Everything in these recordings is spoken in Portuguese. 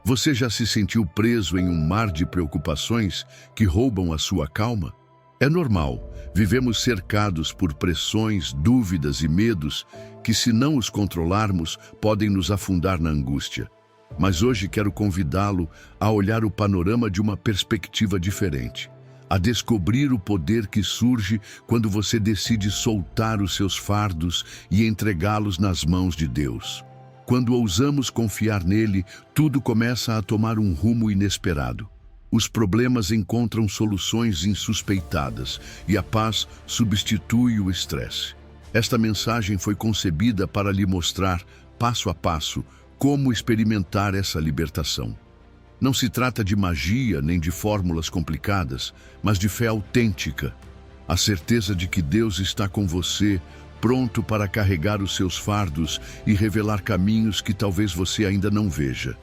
Você já se sentiu preso em um mar de preocupações que roubam a sua calma? É normal, vivemos cercados por pressões, dúvidas e medos que, se não os controlarmos, podem nos afundar na angústia. Mas hoje quero convidá-lo a olhar o panorama de uma perspectiva diferente, a descobrir o poder que surge quando você decide soltar os seus fardos e entregá-los nas mãos de Deus. Quando ousamos confiar nele, tudo começa a tomar um rumo inesperado. Os problemas encontram soluções insuspeitadas e a paz substitui o estresse. Esta mensagem foi concebida para lhe mostrar, passo a passo, como experimentar essa libertação. Não se trata de magia nem de fórmulas complicadas, mas de fé autêntica. A certeza de que Deus está com você, pronto para carregar os seus fardos e revelar caminhos que talvez você ainda não veja.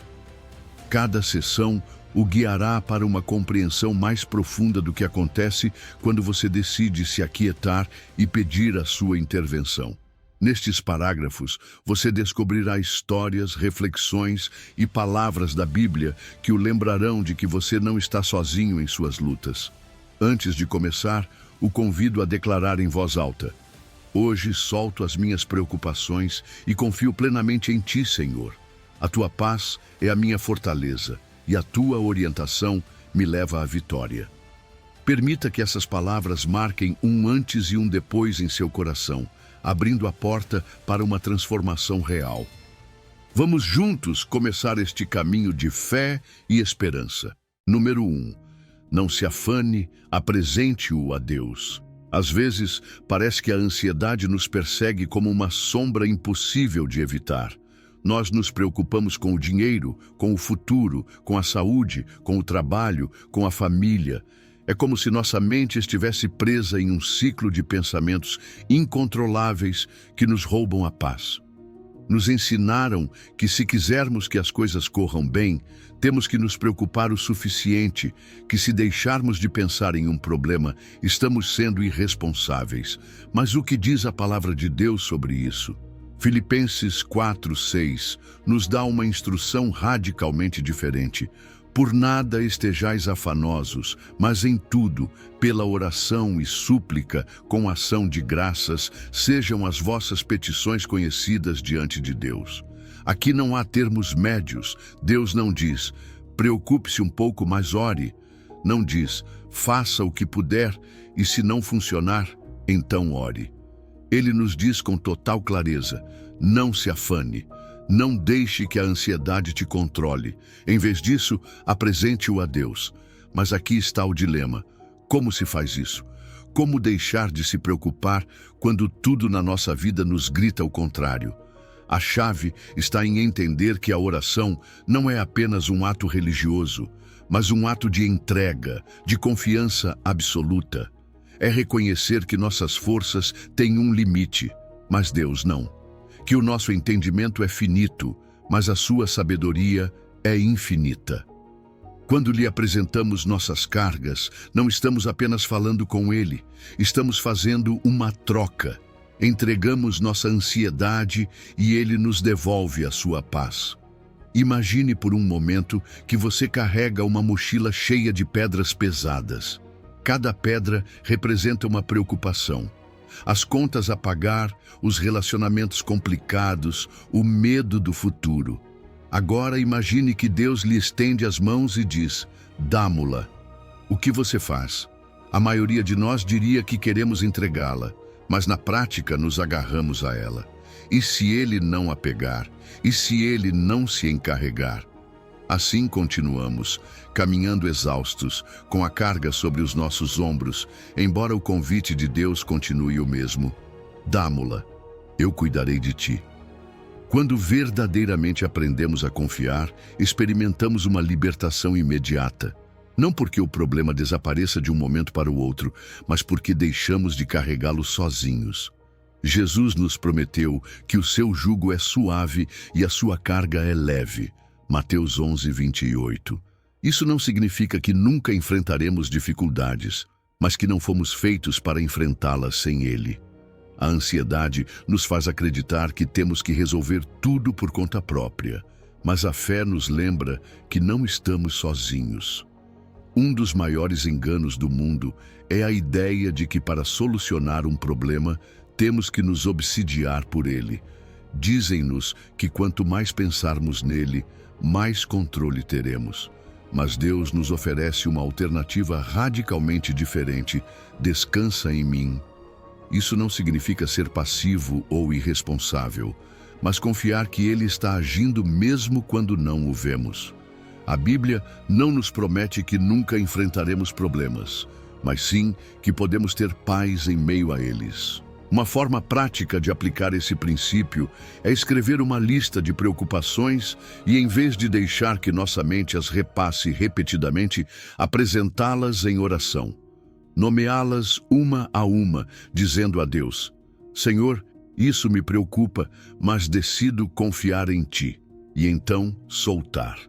Cada sessão o guiará para uma compreensão mais profunda do que acontece quando você decide se aquietar e pedir a sua intervenção. Nestes parágrafos, você descobrirá histórias, reflexões e palavras da Bíblia que o lembrarão de que você não está sozinho em suas lutas. Antes de começar, o convido a declarar em voz alta: hoje solto as minhas preocupações e confio plenamente em Ti, Senhor. A Tua paz é a minha fortaleza e a Tua orientação me leva à vitória. Permita que essas palavras marquem um antes e um depois em seu coração, abrindo a porta para uma transformação real. Vamos juntos começar este caminho de fé e esperança. Número 1. Não se afane, apresente-o a Deus. Às vezes, parece que a ansiedade nos persegue como uma sombra impossível de evitar. Nós nos preocupamos com o dinheiro, com o futuro, com a saúde, com o trabalho, com a família. É como se nossa mente estivesse presa em um ciclo de pensamentos incontroláveis que nos roubam a paz. Nos ensinaram que, se quisermos que as coisas corram bem, temos que nos preocupar o suficiente, que se deixarmos de pensar em um problema, estamos sendo irresponsáveis. Mas o que diz a palavra de Deus sobre isso? Filipenses 4:6 nos dá uma instrução radicalmente diferente. Por nada estejais afanosos, mas em tudo, pela oração e súplica, com ação de graças, sejam as vossas petições conhecidas diante de Deus. Aqui não há termos médios. Deus não diz, preocupe-se um pouco, mas ore. Não diz, faça o que puder e, se não funcionar, então ore. Ele nos diz com total clareza, não se afane. Não deixe que a ansiedade te controle. Em vez disso, apresente-o a Deus. Mas aqui está o dilema. Como se faz isso? Como deixar de se preocupar quando tudo na nossa vida nos grita o contrário? A chave está em entender que a oração não é apenas um ato religioso, mas um ato de entrega, de confiança absoluta. É reconhecer que nossas forças têm um limite, mas Deus não. Que o nosso entendimento é finito, mas a sua sabedoria é infinita. Quando lhe apresentamos nossas cargas, não estamos apenas falando com ele, estamos fazendo uma troca. Entregamos nossa ansiedade e ele nos devolve a sua paz. Imagine por um momento que você carrega uma mochila cheia de pedras pesadas. Cada pedra representa uma preocupação. As contas a pagar, os relacionamentos complicados, o medo do futuro. Agora imagine que Deus lhe estende as mãos e diz, dá-mo-la. O que você faz? A maioria de nós diria que queremos entregá-la, mas na prática nos agarramos a ela. E se ele não a pegar? E se ele não se encarregar? Assim continuamos, caminhando exaustos, com a carga sobre os nossos ombros, embora o convite de Deus continue o mesmo. Dá-mo-la, eu cuidarei de ti. Quando verdadeiramente aprendemos a confiar, experimentamos uma libertação imediata. Não porque o problema desapareça de um momento para o outro, mas porque deixamos de carregá-lo sozinhos. Jesus nos prometeu que o seu jugo é suave e a sua carga é leve. Mateus 11:28. Isso não significa que nunca enfrentaremos dificuldades, mas que não fomos feitos para enfrentá-las sem Ele. A ansiedade nos faz acreditar que temos que resolver tudo por conta própria. mas a fé nos lembra que não estamos sozinhos. Um dos maiores enganos do mundo é a ideia de que para solucionar um problema, temos que nos obsidiar por ele. Dizem-nos que quanto mais pensarmos nele, mais controle teremos. Mas Deus nos oferece uma alternativa radicalmente diferente. Descansa em mim. Isso não significa ser passivo ou irresponsável, mas confiar que Ele está agindo mesmo quando não o vemos. A Bíblia não nos promete que nunca enfrentaremos problemas, mas sim que podemos ter paz em meio a eles. Uma forma prática de aplicar esse princípio é escrever uma lista de preocupações e, em vez de deixar que nossa mente as repasse repetidamente, apresentá-las em oração. Nomeá-las uma a uma, dizendo a Deus: Senhor, isso me preocupa, mas decido confiar em Ti. E então soltar.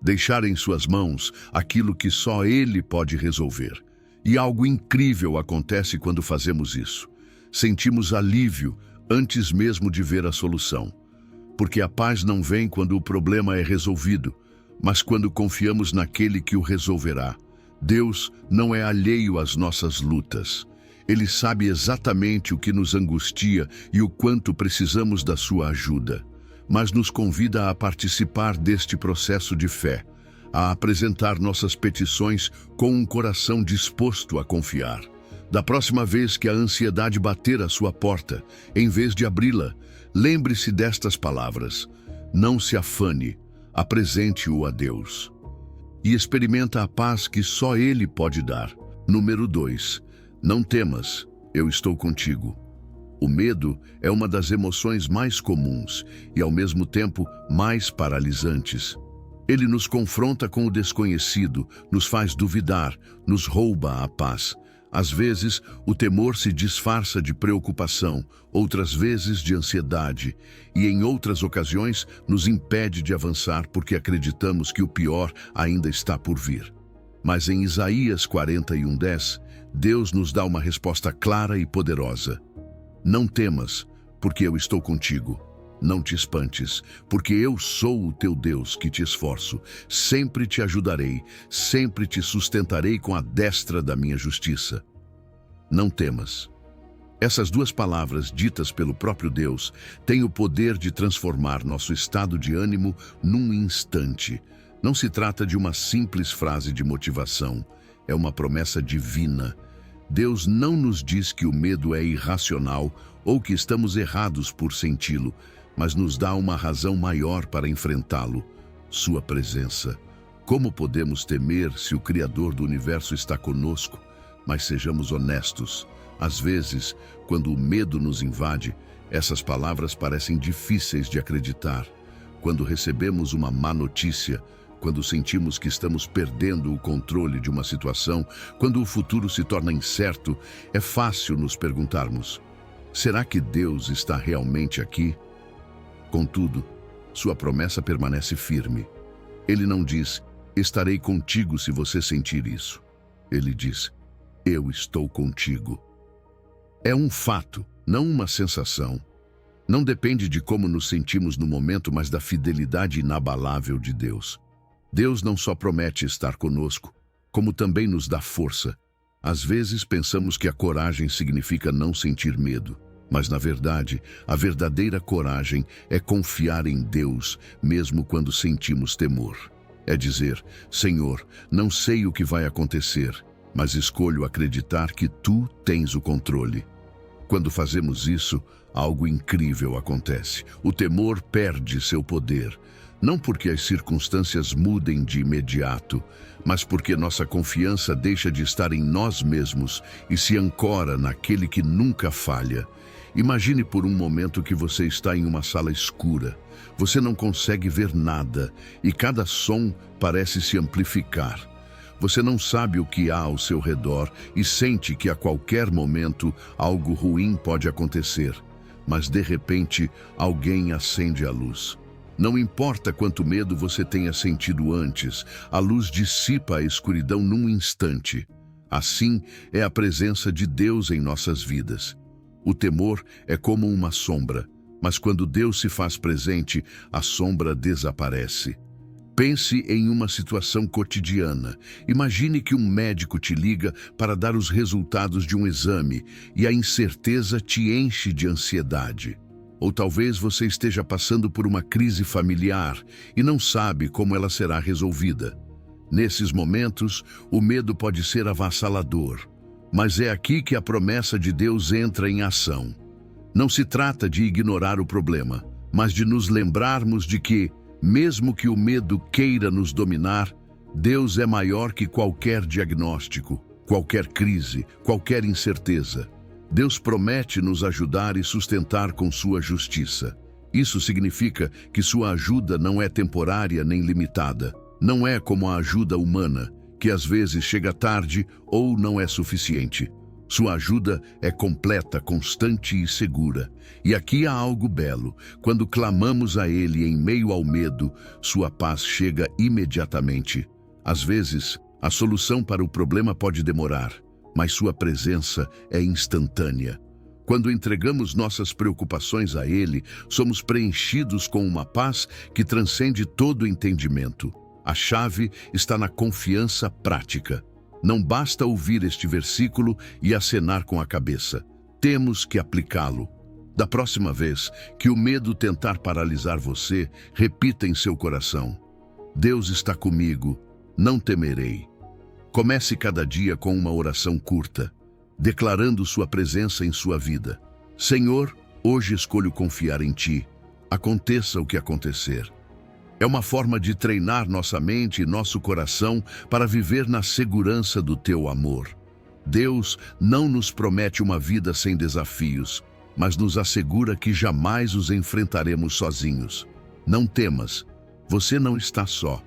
Deixar em suas mãos aquilo que só Ele pode resolver. E algo incrível acontece quando fazemos isso. Sentimos alívio antes mesmo de ver a solução. Porque a paz não vem quando o problema é resolvido, mas quando confiamos naquele que o resolverá. Deus não é alheio às nossas lutas. Ele sabe exatamente o que nos angustia e o quanto precisamos da sua ajuda, mas nos convida a participar deste processo de fé, a apresentar nossas petições com um coração disposto a confiar. Da próxima vez que a ansiedade bater à sua porta, em vez de abri-la, lembre-se destas palavras: não se afane, apresente-o a Deus. E experimenta a paz que só Ele pode dar. Número 2. Não temas, eu estou contigo. O medo é uma das emoções mais comuns e, ao mesmo tempo, mais paralisantes. Ele nos confronta com o desconhecido, nos faz duvidar, nos rouba a paz. Às vezes, o temor se disfarça de preocupação, outras vezes de ansiedade, e em outras ocasiões nos impede de avançar porque acreditamos que o pior ainda está por vir. Mas em Isaías 41:10, Deus nos dá uma resposta clara e poderosa. Não temas, porque eu estou contigo. Não te espantes, porque eu sou o teu Deus que te esforço. Sempre te ajudarei, sempre te sustentarei com a destra da minha justiça. Não temas. Essas duas palavras, ditas pelo próprio Deus, têm o poder de transformar nosso estado de ânimo num instante. Não se trata de uma simples frase de motivação, é uma promessa divina. Deus não nos diz que o medo é irracional ou que estamos errados por senti-lo, mas nos dá uma razão maior para enfrentá-lo: sua presença. Como podemos temer se o Criador do universo está conosco? Mas sejamos honestos. Às vezes, quando o medo nos invade, essas palavras parecem difíceis de acreditar. Quando recebemos uma má notícia, quando sentimos que estamos perdendo o controle de uma situação, quando o futuro se torna incerto, é fácil nos perguntarmos: será que Deus está realmente aqui? Contudo, sua promessa permanece firme. Ele não diz: estarei contigo se você sentir isso. Ele diz: eu estou contigo. É um fato, não uma sensação. Não depende de como nos sentimos no momento, mas da fidelidade inabalável de Deus. Deus não só promete estar conosco, como também nos dá força. Às vezes pensamos que a coragem significa não sentir medo, mas na verdade, a verdadeira coragem é confiar em Deus, mesmo quando sentimos temor. É dizer: Senhor, não sei o que vai acontecer, mas escolho acreditar que Tu tens o controle. Quando fazemos isso, algo incrível acontece. O temor perde seu poder. Não porque as circunstâncias mudem de imediato, mas porque nossa confiança deixa de estar em nós mesmos e se ancora naquele que nunca falha. Imagine por um momento que você está em uma sala escura. Você não consegue ver nada e cada som parece se amplificar. Você não sabe o que há ao seu redor e sente que a qualquer momento algo ruim pode acontecer. Mas de repente, alguém acende a luz. Não importa quanto medo você tenha sentido antes, a luz dissipa a escuridão num instante. Assim é a presença de Deus em nossas vidas. O temor é como uma sombra, Mas quando Deus se faz presente, a sombra desaparece. Pense em uma situação cotidiana. Imagine que um médico te liga para dar os resultados de um exame e a incerteza te enche de ansiedade. Ou talvez você esteja passando por uma crise familiar e não sabe como ela será resolvida. Nesses momentos, o medo pode ser avassalador, mas é aqui que a promessa de Deus entra em ação. Não se trata de ignorar o problema, mas de nos lembrarmos de que, mesmo que o medo queira nos dominar, Deus é maior que qualquer diagnóstico, qualquer crise, qualquer incerteza. Deus promete nos ajudar e sustentar com sua justiça. Isso significa que sua ajuda não é temporária nem limitada. Não é como a ajuda humana, que às vezes chega tarde ou não é suficiente. Sua ajuda é completa, constante e segura. E aqui há algo belo. Quando clamamos a Ele em meio ao medo, sua paz chega imediatamente. Às vezes, a solução para o problema pode demorar, mas sua presença é instantânea. Quando entregamos nossas preocupações a Ele, somos preenchidos com uma paz que transcende todo entendimento. A chave está na confiança prática. Não basta ouvir este versículo e acenar com a cabeça. Temos que aplicá-lo. Da próxima vez que o medo tentar paralisar você, repita em seu coração: Deus está comigo, não temerei. Comece cada dia com uma oração curta, declarando sua presença em sua vida. Senhor, hoje escolho confiar em Ti. Aconteça o que acontecer. É uma forma de treinar nossa mente e nosso coração para viver na segurança do Teu amor. Deus não nos promete uma vida sem desafios, mas nos assegura que jamais os enfrentaremos sozinhos. Não temas, você não está só.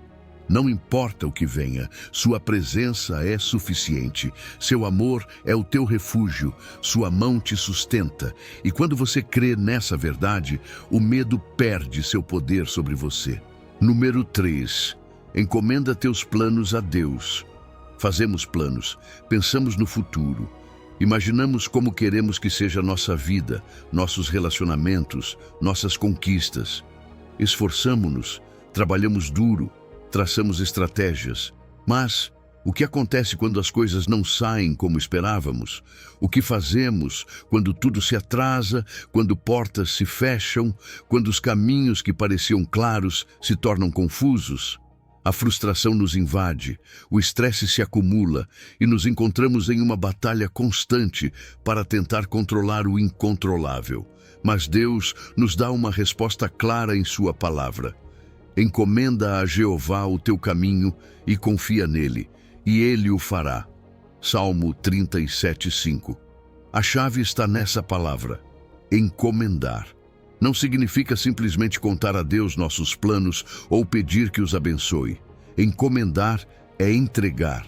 Não importa o que venha, sua presença é suficiente. Seu amor é o teu refúgio, sua mão te sustenta. E quando você crê nessa verdade, o medo perde seu poder sobre você. Número 3. Encomenda teus planos a Deus. Fazemos planos, pensamos no futuro. Imaginamos como queremos que seja nossa vida, nossos relacionamentos, nossas conquistas. Esforçamo-nos, trabalhamos duro, traçamos estratégias. Mas o que acontece quando as coisas não saem como esperávamos? O que fazemos quando tudo se atrasa, quando portas se fecham, quando os caminhos que pareciam claros se tornam confusos? A frustração nos invade, o estresse se acumula e nos encontramos em uma batalha constante para tentar controlar o incontrolável. Mas Deus nos dá uma resposta clara em sua palavra. Encomenda a Jeová o teu caminho e confia nele, e ele o fará. Salmo 37:5. A chave está nessa palavra, encomendar. Não significa simplesmente contar a Deus nossos planos ou pedir que os abençoe. Encomendar é entregar.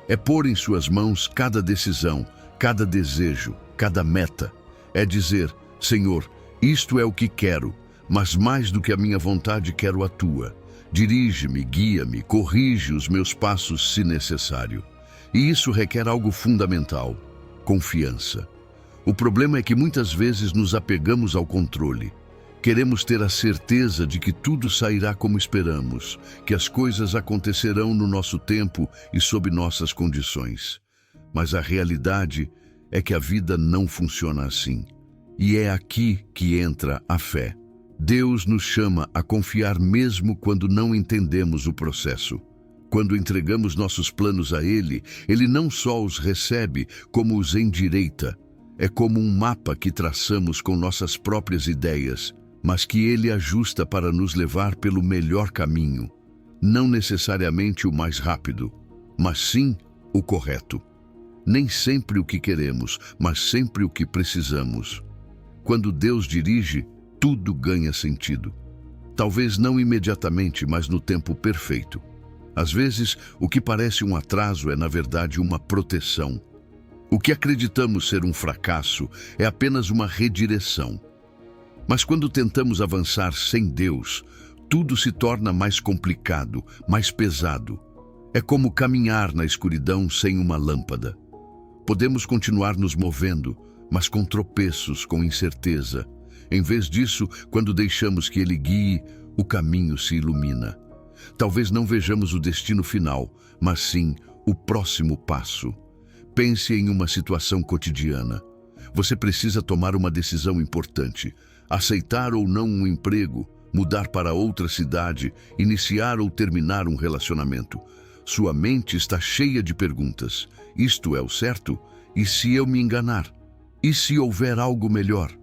É pôr em suas mãos cada decisão, cada desejo, cada meta. É dizer: Senhor, isto é o que quero, mas mais do que a minha vontade quero a tua. Dirige-me, guia-me, corrige os meus passos se necessário. E isso requer algo fundamental: confiança. O problema é que muitas vezes nos apegamos ao controle. Queremos ter a certeza de que tudo sairá como esperamos, que as coisas acontecerão no nosso tempo e sob nossas condições. Mas a realidade é que a vida não funciona assim. E é aqui que entra a fé. Deus nos chama a confiar mesmo quando não entendemos o processo. Quando entregamos nossos planos a Ele, Ele não só os recebe, como os endireita. É como um mapa que traçamos com nossas próprias ideias, mas que Ele ajusta para nos levar pelo melhor caminho. Não necessariamente o mais rápido, mas sim o correto. Nem sempre o que queremos, mas sempre o que precisamos. Quando Deus dirige, tudo ganha sentido. Talvez não imediatamente, mas no tempo perfeito. Às vezes, o que parece um atraso é, na verdade, uma proteção. O que acreditamos ser um fracasso é apenas uma redireção. Mas quando tentamos avançar sem Deus, tudo se torna mais complicado, mais pesado. É como caminhar na escuridão sem uma lâmpada. Podemos continuar nos movendo, mas com tropeços, com incerteza. Em vez disso, quando deixamos que Ele guie, o caminho se ilumina. Talvez não vejamos o destino final, mas sim o próximo passo. Pense em uma situação cotidiana. Você precisa tomar uma decisão importante: aceitar ou não um emprego, mudar para outra cidade, iniciar ou terminar um relacionamento. Sua mente está cheia de perguntas. Isto é o certo? E se eu me enganar? E se houver algo melhor?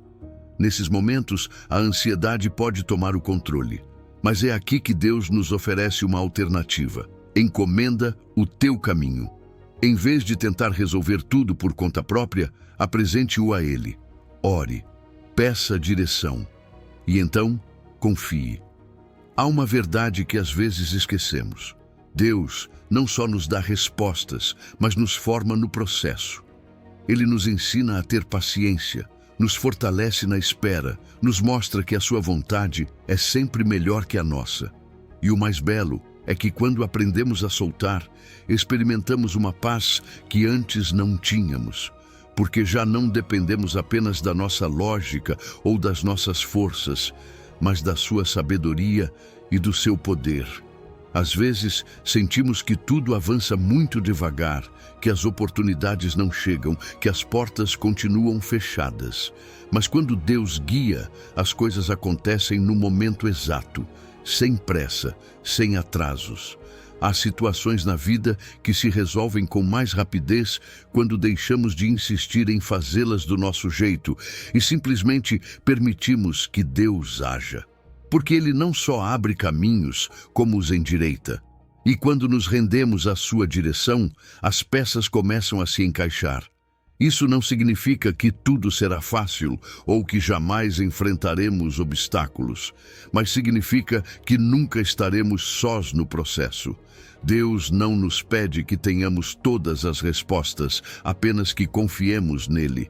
Nesses momentos, a ansiedade pode tomar o controle. Mas é aqui que Deus nos oferece uma alternativa. Encomenda o teu caminho. Em vez de tentar resolver tudo por conta própria, apresente-o a Ele. Ore, peça direção. E então, confie. Há uma verdade que às vezes esquecemos. Deus não só nos dá respostas, mas nos forma no processo. Ele nos ensina a ter paciência, nos fortalece na espera, nos mostra que a sua vontade é sempre melhor que a nossa. E o mais belo é que quando aprendemos a soltar, experimentamos uma paz que antes não tínhamos, porque já não dependemos apenas da nossa lógica ou das nossas forças, mas da sua sabedoria e do seu poder. Às vezes, sentimos que tudo avança muito devagar, que as oportunidades não chegam, que as portas continuam fechadas. Mas quando Deus guia, as coisas acontecem no momento exato, sem pressa, sem atrasos. Há situações na vida que se resolvem com mais rapidez quando deixamos de insistir em fazê-las do nosso jeito e simplesmente permitimos que Deus haja. Porque Ele não só abre caminhos, como os endireita. E quando nos rendemos à sua direção, as peças começam a se encaixar. Isso não significa que tudo será fácil ou que jamais enfrentaremos obstáculos, mas significa que nunca estaremos sós no processo. Deus não nos pede que tenhamos todas as respostas, apenas que confiemos nele.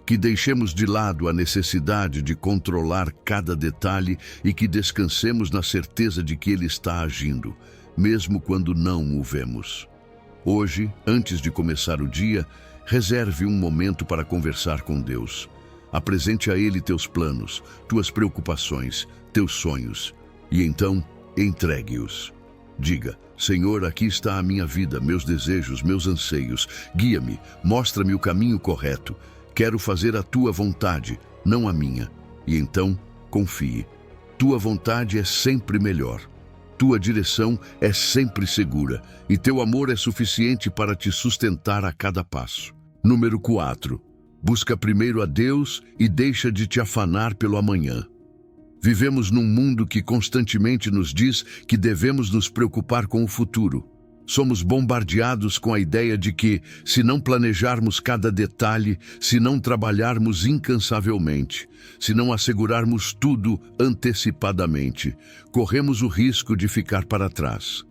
Que deixemos de lado a necessidade de controlar cada detalhe e que descansemos na certeza de que Ele está agindo, mesmo quando não o vemos. Hoje, antes de começar o dia, reserve um momento para conversar com Deus. Apresente a Ele teus planos, tuas preocupações, teus sonhos, e então entregue-os. Diga: Senhor, aqui está a minha vida, meus desejos, meus anseios. Guia-me, mostra-me o caminho correto. Quero fazer a tua vontade, não a minha. E então, confie. Tua vontade é sempre melhor. Tua direção é sempre segura. E teu amor é suficiente para te sustentar a cada passo. Número 4. Busca primeiro a Deus e deixa de te afanar pelo amanhã. Vivemos num mundo que constantemente nos diz que devemos nos preocupar com o futuro. Somos bombardeados com a ideia de que, se não planejarmos cada detalhe, se não trabalharmos incansavelmente, se não assegurarmos tudo antecipadamente, corremos o risco de ficar para trás.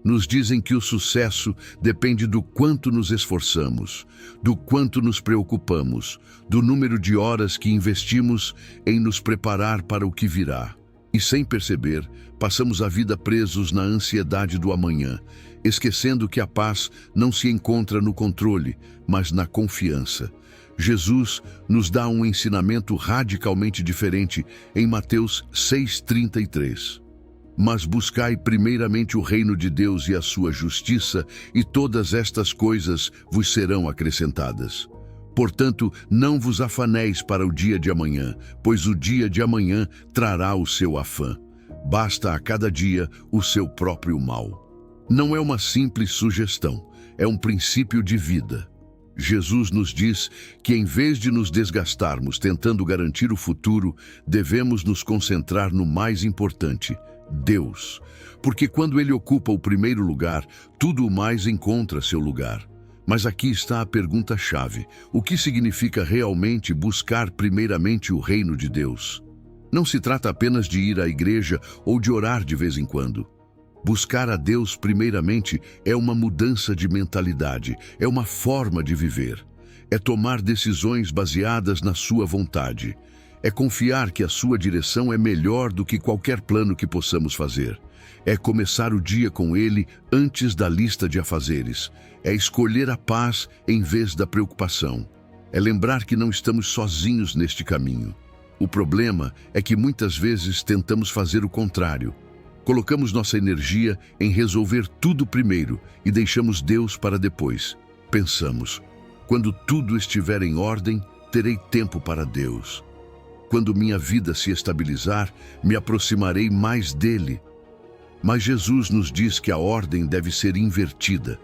Nos dizem que o sucesso depende do quanto nos esforçamos, do quanto nos preocupamos, do número de horas que investimos em nos preparar para o que virá. E sem perceber, passamos a vida presos na ansiedade do amanhã, esquecendo que a paz não se encontra no controle, mas na confiança. Jesus nos dá um ensinamento radicalmente diferente em Mateus 6,33. Mas buscai primeiramente o reino de Deus e a sua justiça, e todas estas coisas vos serão acrescentadas. Portanto, não vos afaneis para o dia de amanhã, pois o dia de amanhã trará o seu afã. Basta a cada dia o seu próprio mal. Não é uma simples sugestão, é um princípio de vida. Jesus nos diz que, em vez de nos desgastarmos tentando garantir o futuro, devemos nos concentrar no mais importante: Deus. Porque quando Ele ocupa o primeiro lugar, tudo o mais encontra seu lugar. Mas aqui está a pergunta-chave: o que significa realmente buscar primeiramente o reino de Deus? Não se trata apenas de ir à igreja ou de orar de vez em quando. Buscar a Deus primeiramente é uma mudança de mentalidade, é uma forma de viver. É tomar decisões baseadas na sua vontade. É confiar que a sua direção é melhor do que qualquer plano que possamos fazer. É começar o dia com Ele antes da lista de afazeres. É escolher a paz em vez da preocupação. É lembrar que não estamos sozinhos neste caminho. O problema é que muitas vezes tentamos fazer o contrário. Colocamos nossa energia em resolver tudo primeiro e deixamos Deus para depois. Pensamos: quando tudo estiver em ordem, terei tempo para Deus. Quando minha vida se estabilizar, me aproximarei mais dele. Mas Jesus nos diz que a ordem deve ser invertida.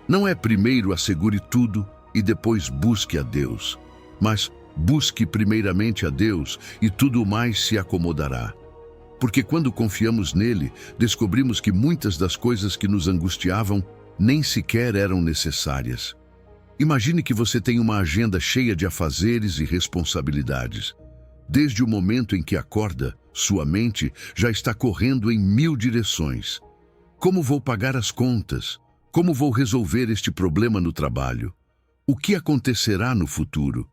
Não é primeiro assegure tudo e depois busque a Deus, mas busque primeiramente a Deus e tudo mais se acomodará. Porque quando confiamos nele, descobrimos que muitas das coisas que nos angustiavam nem sequer eram necessárias. Imagine que você tem uma agenda cheia de afazeres e responsabilidades. Desde o momento em que acorda, sua mente já está correndo em 1000 direções. Como vou pagar as contas? Como vou resolver este problema no trabalho? O que acontecerá no futuro?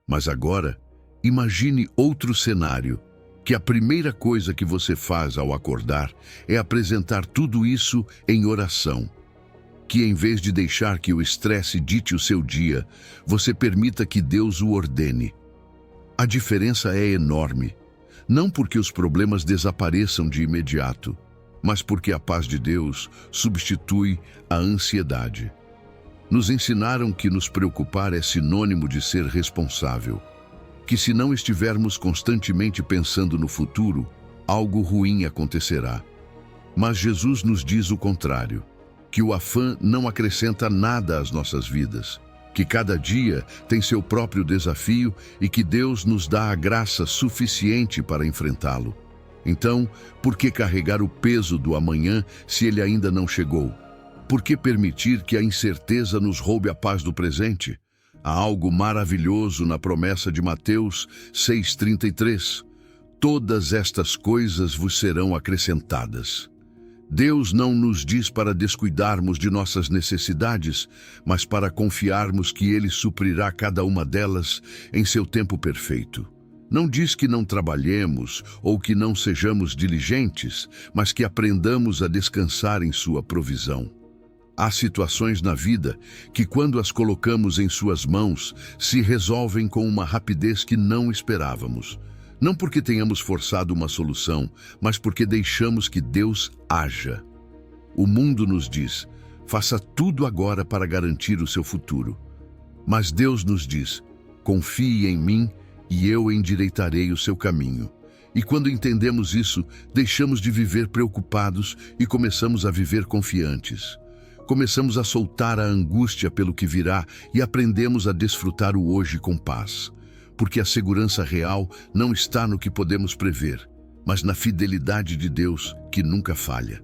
Mas agora, imagine outro cenário, que a primeira coisa que você faz ao acordar é apresentar tudo isso em oração. Que em vez de deixar que o estresse dite o seu dia, você permita que Deus o ordene. A diferença é enorme, não porque os problemas desapareçam de imediato, mas porque a paz de Deus substitui a ansiedade. Nos ensinaram que nos preocupar é sinônimo de ser responsável, que se não estivermos constantemente pensando no futuro, algo ruim acontecerá. Mas Jesus nos diz o contrário, que o afã não acrescenta nada às nossas vidas, que cada dia tem seu próprio desafio e que Deus nos dá a graça suficiente para enfrentá-lo. Então, por que carregar o peso do amanhã se ele ainda não chegou? Por que permitir que a incerteza nos roube a paz do presente? Há algo maravilhoso na promessa de Mateus 6,33. Todas estas coisas vos serão acrescentadas. Deus não nos diz para descuidarmos de nossas necessidades, mas para confiarmos que Ele suprirá cada uma delas em seu tempo perfeito. Não diz que não trabalhemos ou que não sejamos diligentes, mas que aprendamos a descansar em sua provisão. Há situações na vida que, quando as colocamos em suas mãos, se resolvem com uma rapidez que não esperávamos. Não porque tenhamos forçado uma solução, mas porque deixamos que Deus haja. O mundo nos diz: faça tudo agora para garantir o seu futuro. Mas Deus nos diz: confie em mim e eu endireitarei o seu caminho. E quando entendemos isso, deixamos de viver preocupados e começamos a viver confiantes. Começamos a soltar a angústia pelo que virá e aprendemos a desfrutar o hoje com paz. Porque a segurança real não está no que podemos prever, mas na fidelidade de Deus, que nunca falha.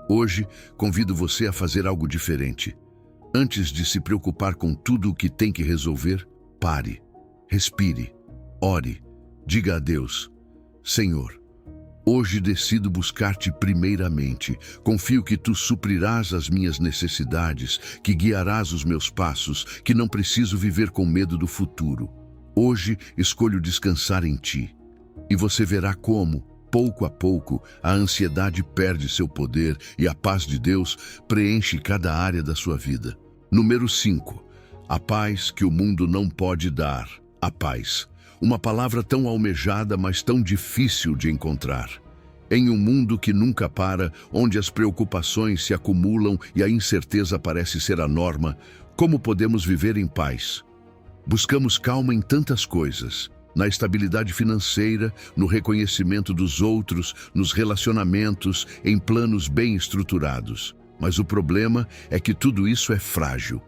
Hoje, convido você a fazer algo diferente. Antes de se preocupar com tudo o que tem que resolver, pare, respire, ore, diga a Deus: Senhor, hoje decido buscar-te primeiramente. Confio que tu suprirás as minhas necessidades, que guiarás os meus passos, que não preciso viver com medo do futuro. Hoje escolho descansar em ti. E você verá como, pouco a pouco, a ansiedade perde seu poder e a paz de Deus preenche cada área da sua vida. Número 5. A paz que o mundo não pode dar. A paz. Uma palavra tão almejada, mas tão difícil de encontrar. Em um mundo que nunca para, onde as preocupações se acumulam e a incerteza parece ser a norma, como podemos viver em paz? Buscamos calma em tantas coisas, na estabilidade financeira, no reconhecimento dos outros, nos relacionamentos, em planos bem estruturados. Mas o problema é que tudo isso é frágil.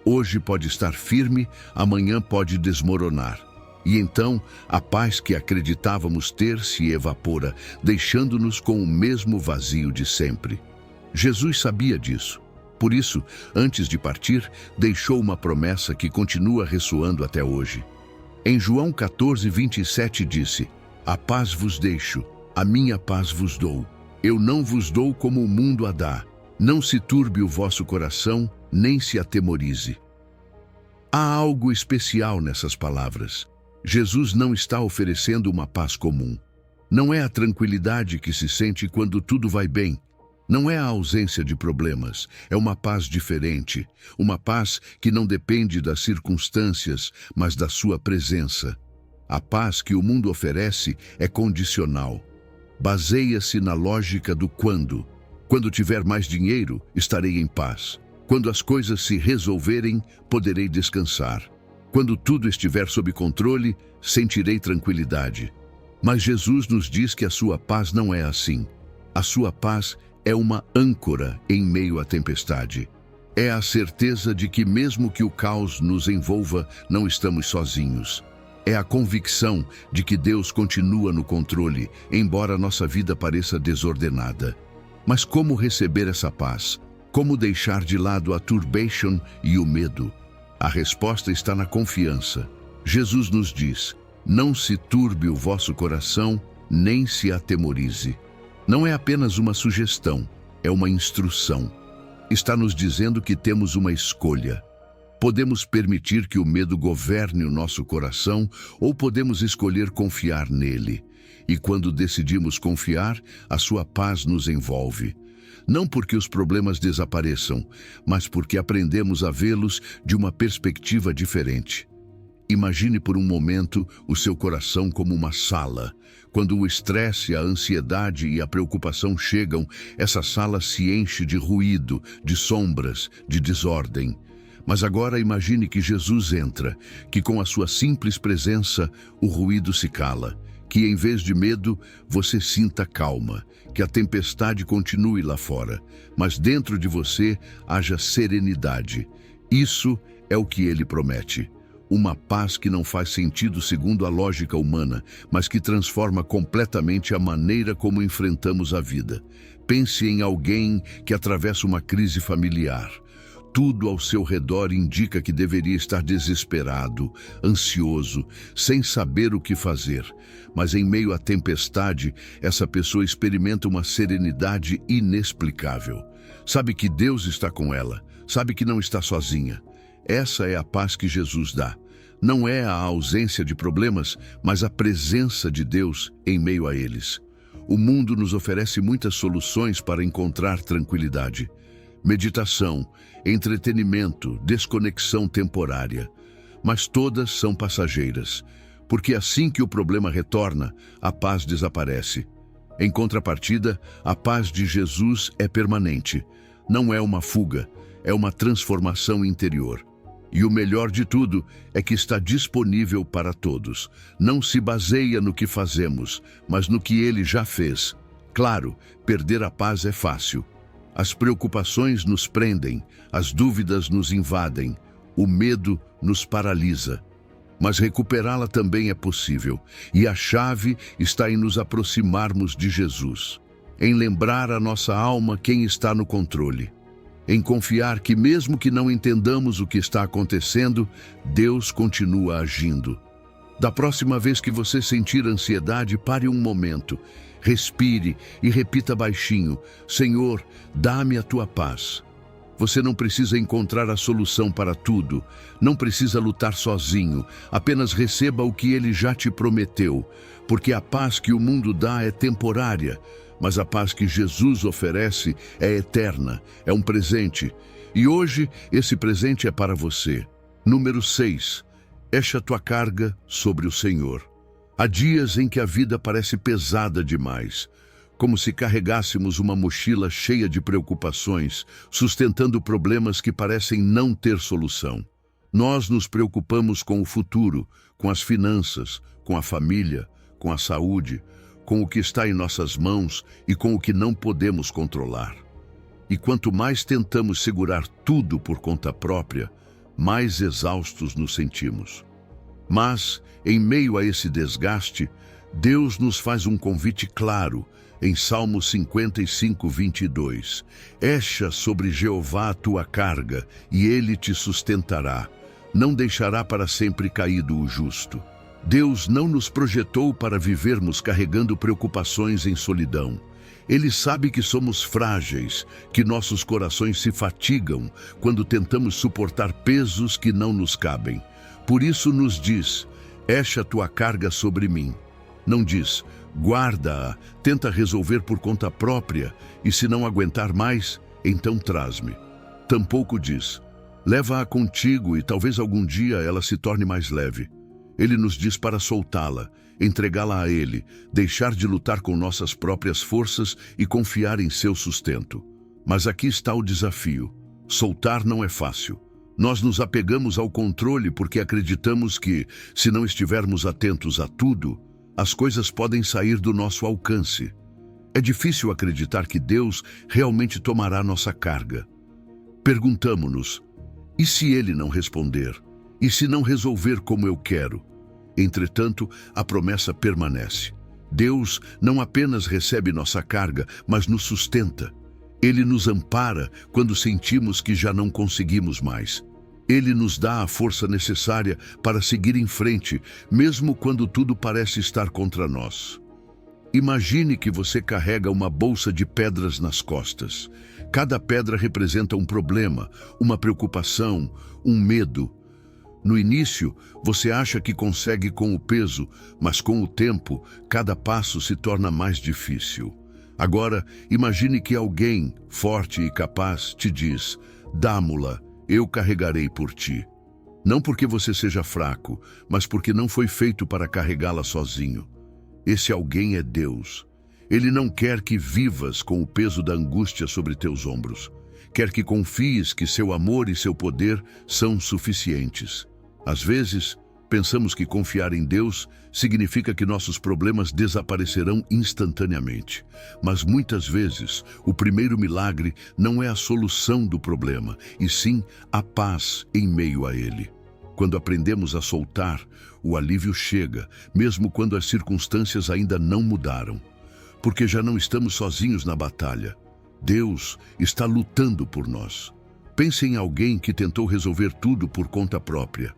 Hoje pode estar firme, amanhã pode desmoronar. E então, a paz que acreditávamos ter se evapora, deixando-nos com o mesmo vazio de sempre. Jesus sabia disso. Por isso, antes de partir, deixou uma promessa que continua ressoando até hoje. Em João 14:27 disse: A paz vos deixo, a minha paz vos dou. Eu não vos dou como o mundo a dá. Não se turbe o vosso coração, nem se atemorize. Há algo especial nessas palavras. Jesus não está oferecendo uma paz comum. Não é a tranquilidade que se sente quando tudo vai bem. Não é a ausência de problemas, é uma paz diferente, uma paz que não depende das circunstâncias, mas da sua presença. A paz que o mundo oferece é condicional. Baseia-se na lógica do quando. Quando tiver mais dinheiro, estarei em paz. Quando as coisas se resolverem, poderei descansar. Quando tudo estiver sob controle, sentirei tranquilidade. Mas Jesus nos diz que a sua paz não é assim. A sua paz é uma âncora em meio à tempestade. É a certeza de que mesmo que o caos nos envolva, não estamos sozinhos. É a convicção de que Deus continua no controle, embora nossa vida pareça desordenada. Mas como receber essa paz? Como deixar de lado a turbation e o medo? A resposta está na confiança. Jesus nos diz: não se turbe o vosso coração, nem se atemorize. Não é apenas uma sugestão, é uma instrução. Está nos dizendo que temos uma escolha. Podemos permitir que o medo governe o nosso coração ou podemos escolher confiar nele. E quando decidimos confiar, a sua paz nos envolve. Não porque os problemas desapareçam, mas porque aprendemos a vê-los de uma perspectiva diferente. Imagine por um momento o seu coração como uma sala. Quando o estresse, a ansiedade e a preocupação chegam, essa sala se enche de ruído, de sombras, de desordem. Mas agora imagine que Jesus entra, que com a sua simples presença o ruído se cala, que em vez de medo você sinta calma, que a tempestade continue lá fora, mas dentro de você haja serenidade. Isso é o que ele promete. Uma paz que não faz sentido segundo a lógica humana, mas que transforma completamente a maneira como enfrentamos a vida. Pense em alguém que atravessa uma crise familiar. Tudo ao seu redor indica que deveria estar desesperado, ansioso, sem saber o que fazer. Mas em meio à tempestade, essa pessoa experimenta uma serenidade inexplicável. Sabe que Deus está com ela, sabe que não está sozinha. Essa é a paz que Jesus dá. Não é a ausência de problemas, mas a presença de Deus em meio a eles. O mundo nos oferece muitas soluções para encontrar tranquilidade. Meditação, entretenimento, desconexão temporária. Mas todas são passageiras, porque assim que o problema retorna, a paz desaparece. Em contrapartida, a paz de Jesus é permanente. Não é uma fuga, é uma transformação interior. E o melhor de tudo é que está disponível para todos. Não se baseia no que fazemos, mas no que Ele já fez. Claro, perder a paz é fácil. As preocupações nos prendem, as dúvidas nos invadem, o medo nos paralisa. Mas recuperá-la também é possível, e a chave está em nos aproximarmos de Jesus, em lembrar a nossa alma quem está no controle, em confiar que mesmo que não entendamos o que está acontecendo, Deus continua agindo. Da próxima vez que você sentir ansiedade, pare um momento. Respire e repita baixinho: Senhor, dá-me a tua paz. Você não precisa encontrar a solução para tudo, não precisa lutar sozinho, apenas receba o que Ele já te prometeu, porque a paz que o mundo dá é temporária, mas a paz que Jesus oferece é eterna, é um presente, e hoje esse presente é para você. Número 6. Echa a tua carga sobre o Senhor. Há dias em que a vida parece pesada demais, como se carregássemos uma mochila cheia de preocupações, sustentando problemas que parecem não ter solução. Nós nos preocupamos com o futuro, com as finanças, com a família, com a saúde, com o que está em nossas mãos e com o que não podemos controlar. E quanto mais tentamos segurar tudo por conta própria, mais exaustos nos sentimos. Mas, em meio a esse desgaste, Deus nos faz um convite claro, em Salmo 55, 22. Echa sobre Jeová a tua carga, e ele te sustentará. Não deixará para sempre caído o justo. Deus não nos projetou para vivermos carregando preocupações em solidão. Ele sabe que somos frágeis, que nossos corações se fatigam quando tentamos suportar pesos que não nos cabem. Por isso nos diz: echa a tua carga sobre mim. Não diz: guarda-a, tenta resolver por conta própria, e se não aguentar mais, então traz-me. Tampouco diz: leva-a contigo e talvez algum dia ela se torne mais leve. Ele nos diz para soltá-la, entregá-la a Ele, deixar de lutar com nossas próprias forças e confiar em seu sustento. Mas aqui está o desafio. Soltar não é fácil. Nós nos apegamos ao controle porque acreditamos que, se não estivermos atentos a tudo, as coisas podem sair do nosso alcance. É difícil acreditar que Deus realmente tomará nossa carga. Perguntamo-nos, e se Ele não responder? E se não resolver como eu quero? Entretanto, a promessa permanece. Deus não apenas recebe nossa carga, mas nos sustenta. Ele nos ampara quando sentimos que já não conseguimos mais. Ele nos dá a força necessária para seguir em frente, mesmo quando tudo parece estar contra nós. Imagine que você carrega uma bolsa de pedras nas costas. Cada pedra representa um problema, uma preocupação, um medo. No início, você acha que consegue com o peso, mas com o tempo, cada passo se torna mais difícil. Agora, imagine que alguém, forte e capaz, te diz, dá-mo-la, eu carregarei por ti. Não porque você seja fraco, mas porque não foi feito para carregá-la sozinho. Esse alguém é Deus. Ele não quer que vivas com o peso da angústia sobre teus ombros. Quer que confies que seu amor e seu poder são suficientes. Às vezes, pensamos que confiar em Deus significa que nossos problemas desaparecerão instantaneamente. Mas muitas vezes, o primeiro milagre não é a solução do problema, e sim a paz em meio a ele. Quando aprendemos a soltar, o alívio chega, mesmo quando as circunstâncias ainda não mudaram. Porque já não estamos sozinhos na batalha. Deus está lutando por nós. Pense em alguém que tentou resolver tudo por conta própria.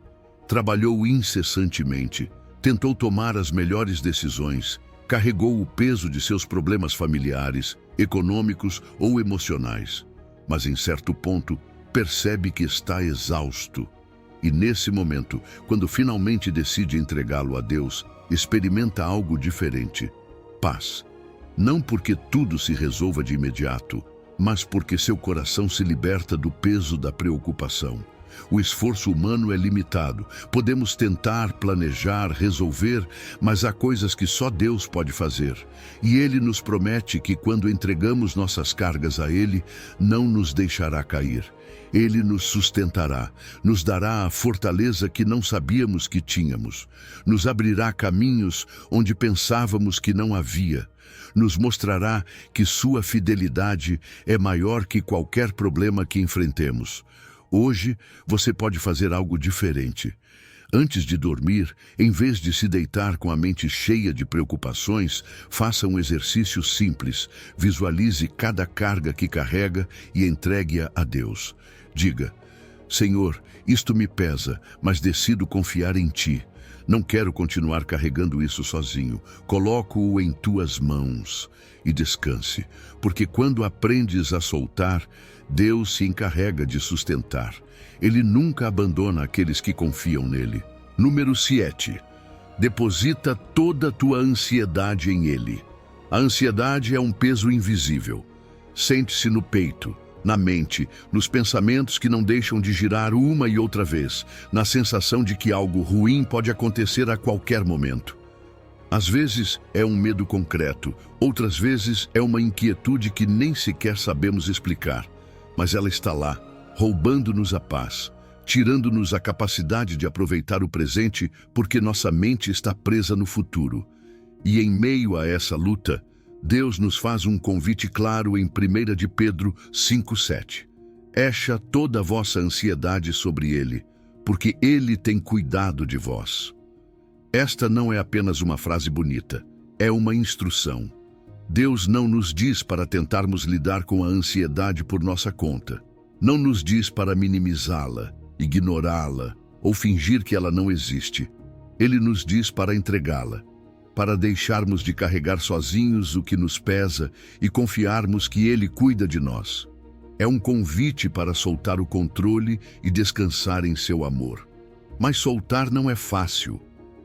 Trabalhou incessantemente, tentou tomar as melhores decisões, carregou o peso de seus problemas familiares, econômicos ou emocionais. Mas em certo ponto, percebe que está exausto. E nesse momento, quando finalmente decide entregá-lo a Deus, experimenta algo diferente: paz. Não porque tudo se resolva de imediato, mas porque seu coração se liberta do peso da preocupação. O esforço humano é limitado. Podemos tentar, planejar, resolver, mas há coisas que só Deus pode fazer. E Ele nos promete que quando entregamos nossas cargas a Ele, não nos deixará cair. Ele nos sustentará, nos dará a fortaleza que não sabíamos que tínhamos, nos abrirá caminhos onde pensávamos que não havia, nos mostrará que sua fidelidade é maior que qualquer problema que enfrentemos. Hoje, você pode fazer algo diferente. Antes de dormir, em vez de se deitar com a mente cheia de preocupações, faça um exercício simples. Visualize cada carga que carrega e entregue-a a Deus. Diga, Senhor, isto me pesa, mas decido confiar em Ti. Não quero continuar carregando isso sozinho. Coloco-o em Tuas mãos e descanse, porque quando aprendes a soltar, Deus se encarrega de sustentar. Ele nunca abandona aqueles que confiam nele. Número 7. Deposita toda a tua ansiedade em Ele. A ansiedade é um peso invisível. Sente-se no peito, na mente, nos pensamentos que não deixam de girar uma e outra vez, na sensação de que algo ruim pode acontecer a qualquer momento. Às vezes é um medo concreto, outras vezes é uma inquietude que nem sequer sabemos explicar. Mas ela está lá, roubando-nos a paz, tirando-nos a capacidade de aproveitar o presente porque nossa mente está presa no futuro. E em meio a essa luta, Deus nos faz um convite claro em 1 de Pedro 5,7. Echa toda a vossa ansiedade sobre Ele, porque Ele tem cuidado de vós. Esta não é apenas uma frase bonita, é uma instrução. Deus não nos diz para tentarmos lidar com a ansiedade por nossa conta. Não nos diz para minimizá-la, ignorá-la ou fingir que ela não existe. Ele nos diz para entregá-la, para deixarmos de carregar sozinhos o que nos pesa e confiarmos que Ele cuida de nós. É um convite para soltar o controle e descansar em seu amor. Mas soltar não é fácil.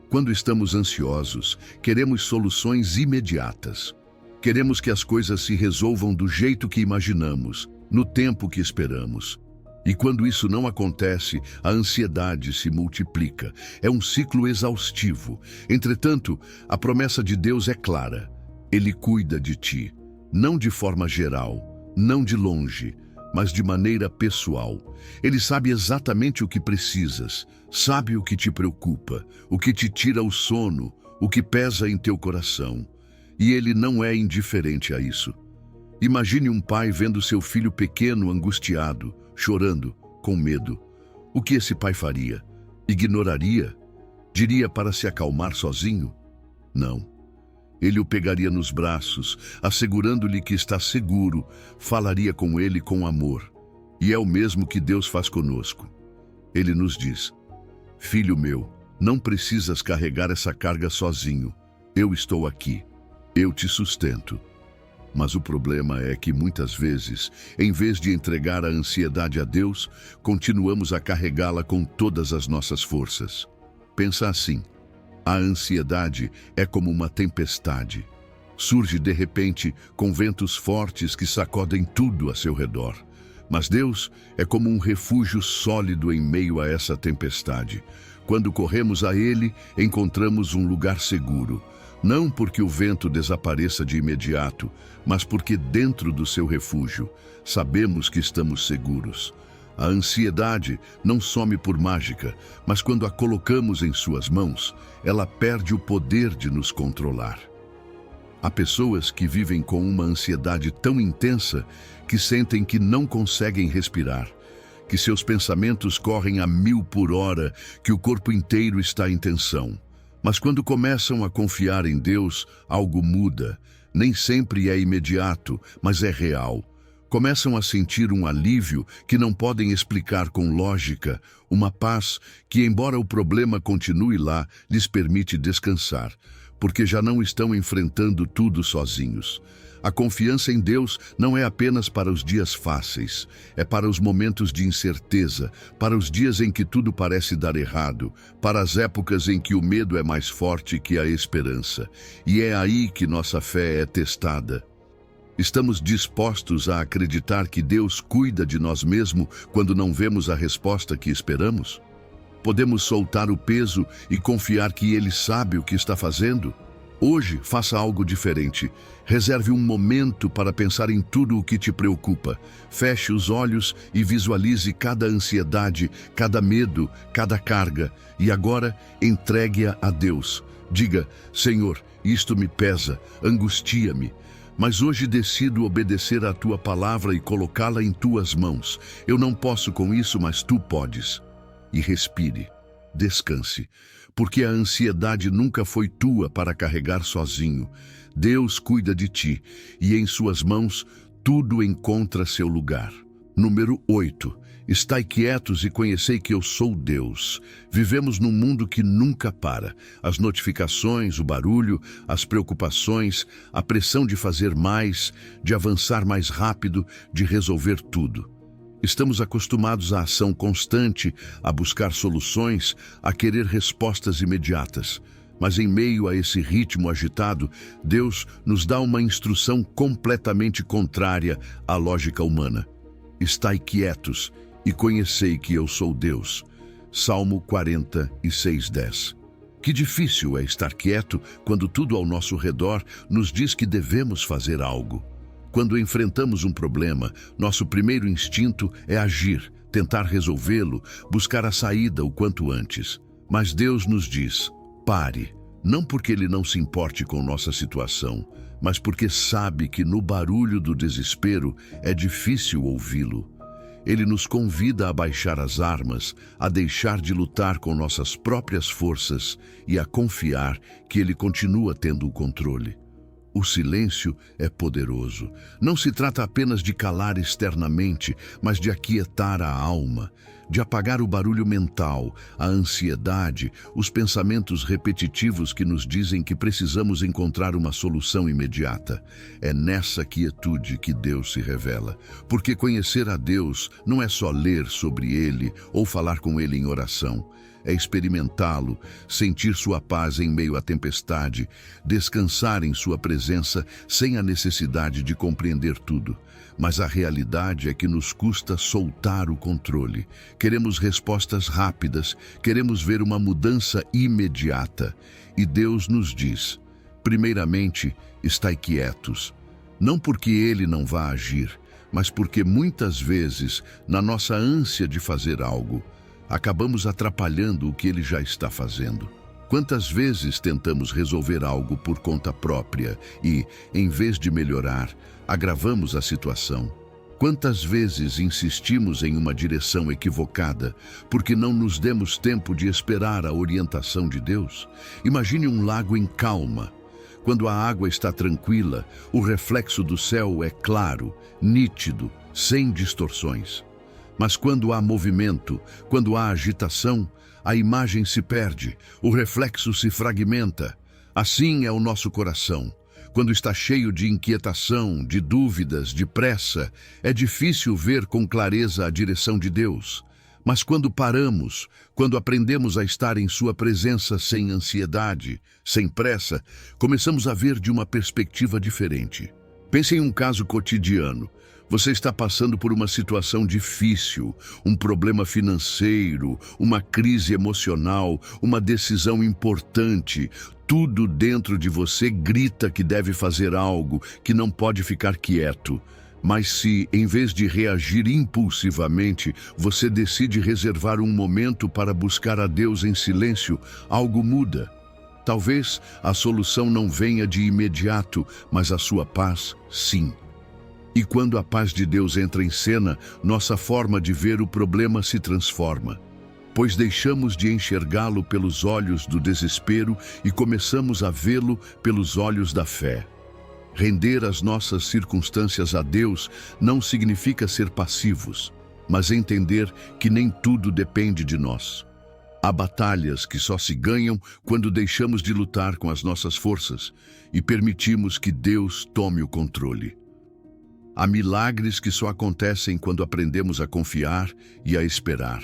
Quando estamos ansiosos, queremos soluções imediatas. Queremos que as coisas se resolvam do jeito que imaginamos, no tempo que esperamos. E quando isso não acontece, a ansiedade se multiplica. É um ciclo exaustivo. Entretanto, a promessa de Deus é clara. Ele cuida de ti, não de forma geral, não de longe, mas de maneira pessoal. Ele sabe exatamente o que precisas, sabe o que te preocupa, o que te tira o sono, o que pesa em teu coração. E ele não é indiferente a isso. Imagine um pai vendo seu filho pequeno angustiado, chorando, com medo. O que esse pai faria? Ignoraria? Diria para se acalmar sozinho? Não. Ele o pegaria nos braços, assegurando-lhe que está seguro, falaria com ele com amor. E é o mesmo que Deus faz conosco. Ele nos diz: filho meu, não precisas carregar essa carga sozinho. Eu estou aqui. Eu te sustento. Mas o problema é que muitas vezes, em vez de entregar a ansiedade a Deus, continuamos a carregá-la com todas as nossas forças. Pensa assim: a ansiedade é como uma tempestade. Surge de repente com ventos fortes que sacodem tudo a seu redor. Mas Deus é como um refúgio sólido em meio a essa tempestade. Quando corremos a Ele, encontramos um lugar seguro. Não porque o vento desapareça de imediato, mas porque dentro do seu refúgio sabemos que estamos seguros. A ansiedade não some por mágica, mas quando a colocamos em suas mãos, ela perde o poder de nos controlar. Há pessoas que vivem com uma ansiedade tão intensa que sentem que não conseguem respirar, que seus pensamentos correm a 1000 por hora, que o corpo inteiro está em tensão. Mas quando começam a confiar em Deus, algo muda. Nem sempre é imediato, mas é real. Começam a sentir um alívio que não podem explicar com lógica, uma paz que, embora o problema continue lá, lhes permite descansar, porque já não estão enfrentando tudo sozinhos. A confiança em Deus não é apenas para os dias fáceis, é para os momentos de incerteza, para os dias em que tudo parece dar errado, para as épocas em que o medo é mais forte que a esperança. E é aí que nossa fé é testada. Estamos dispostos a acreditar que Deus cuida de nós mesmo quando não vemos a resposta que esperamos? Podemos soltar o peso e confiar que Ele sabe o que está fazendo? Hoje, faça algo diferente. Reserve um momento para pensar em tudo o que te preocupa. Feche os olhos e visualize cada ansiedade, cada medo, cada carga. E agora, entregue-a a Deus. Diga: Senhor, isto me pesa, angustia-me. Mas hoje decido obedecer à tua palavra e colocá-la em tuas mãos. Eu não posso com isso, mas tu podes. E respire. Descanse, porque a ansiedade nunca foi tua para carregar sozinho. Deus cuida de ti, e em suas mãos tudo encontra seu lugar. Número 8. Estai quietos e conhecei que eu sou Deus. Vivemos num mundo que nunca para. As notificações, o barulho, as preocupações, a pressão de fazer mais, de avançar mais rápido, de resolver tudo. Estamos acostumados à ação constante, a buscar soluções, a querer respostas imediatas. Mas em meio a esse ritmo agitado, Deus nos dá uma instrução completamente contrária à lógica humana. Estai quietos e conhecei que eu sou Deus. Salmo 46:10. Que difícil é estar quieto quando tudo ao nosso redor nos diz que devemos fazer algo. Quando enfrentamos um problema, nosso primeiro instinto é agir, tentar resolvê-lo, buscar a saída o quanto antes. Mas Deus nos diz: pare, não porque Ele não se importe com nossa situação, mas porque sabe que no barulho do desespero é difícil ouvi-lo. Ele nos convida a baixar as armas, a deixar de lutar com nossas próprias forças e a confiar que Ele continua tendo o controle. O silêncio é poderoso. Não se trata apenas de calar externamente, mas de aquietar a alma. de apagar o barulho mental, a ansiedade, os pensamentos repetitivos que nos dizem que precisamos encontrar uma solução imediata. É nessa quietude que Deus se revela, porque conhecer a Deus não é só ler sobre Ele ou falar com Ele em oração. É experimentá-lo, sentir sua paz em meio à tempestade, descansar em sua presença sem a necessidade de compreender tudo. Mas a realidade é que nos custa soltar o controle. Queremos respostas rápidas, queremos ver uma mudança imediata. E Deus nos diz, primeiramente, estai quietos. Não porque Ele não vá agir, mas porque muitas vezes, na nossa ânsia de fazer algo, acabamos atrapalhando o que Ele já está fazendo. Quantas vezes tentamos resolver algo por conta própria e, em vez de melhorar, agravamos a situação? Quantas vezes insistimos em uma direção equivocada porque não nos demos tempo de esperar a orientação de Deus? Imagine um lago em calma. Quando a água está tranquila, o reflexo do céu é claro, nítido, sem distorções. Mas quando há movimento, quando há agitação, a imagem se perde, o reflexo se fragmenta. Assim é o nosso coração. Quando está cheio de inquietação, de dúvidas, de pressa, é difícil ver com clareza a direção de Deus. Mas quando paramos, quando aprendemos a estar em sua presença sem ansiedade, sem pressa, começamos a ver de uma perspectiva diferente. Pense em um caso cotidiano. Você está passando por uma situação difícil, um problema financeiro, uma crise emocional, uma decisão importante. Tudo dentro de você grita que deve fazer algo, que não pode ficar quieto. Mas se, em vez de reagir impulsivamente, você decide reservar um momento para buscar a Deus em silêncio, algo muda. Talvez a solução não venha de imediato, mas a sua paz, sim. E quando a paz de Deus entra em cena, nossa forma de ver o problema se transforma, pois deixamos de enxergá-lo pelos olhos do desespero e começamos a vê-lo pelos olhos da fé. Render as nossas circunstâncias a Deus não significa ser passivos, mas entender que nem tudo depende de nós. Há batalhas que só se ganham quando deixamos de lutar com as nossas forças e permitimos que Deus tome o controle. Há milagres que só acontecem quando aprendemos a confiar e a esperar.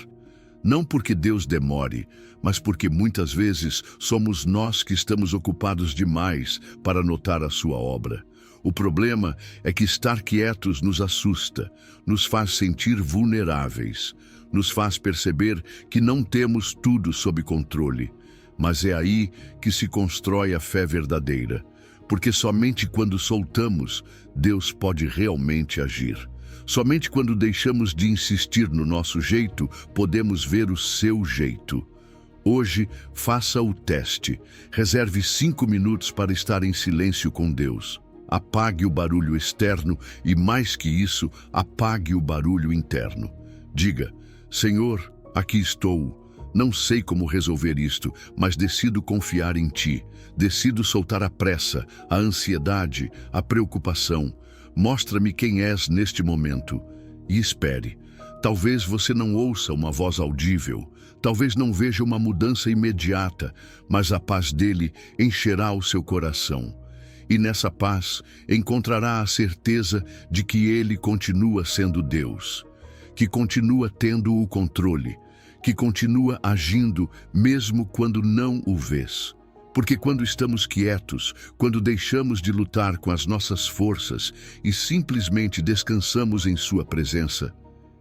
Não porque Deus demore, mas porque muitas vezes somos nós que estamos ocupados demais para notar a sua obra. O problema é que estar quietos nos assusta, nos faz sentir vulneráveis, nos faz perceber que não temos tudo sob controle. Mas é aí que se constrói a fé verdadeira. Porque somente quando soltamos, Deus pode realmente agir. Somente quando deixamos de insistir no nosso jeito, podemos ver o seu jeito. Hoje, faça o teste. Reserve 5 minutos para estar em silêncio com Deus. Apague o barulho externo e, mais que isso, apague o barulho interno. Diga, Senhor, aqui estou. Não sei como resolver isto, mas decido confiar em Ti. Decido soltar a pressa, a ansiedade, a preocupação. Mostra-me quem és neste momento. E espere. Talvez você não ouça uma voz audível. Talvez não veja uma mudança imediata, mas a paz dele encherá o seu coração. E nessa paz encontrará a certeza de que Ele continua sendo Deus, que continua tendo o controle, que continua agindo mesmo quando não o vês. Porque quando estamos quietos, quando deixamos de lutar com as nossas forças e simplesmente descansamos em sua presença,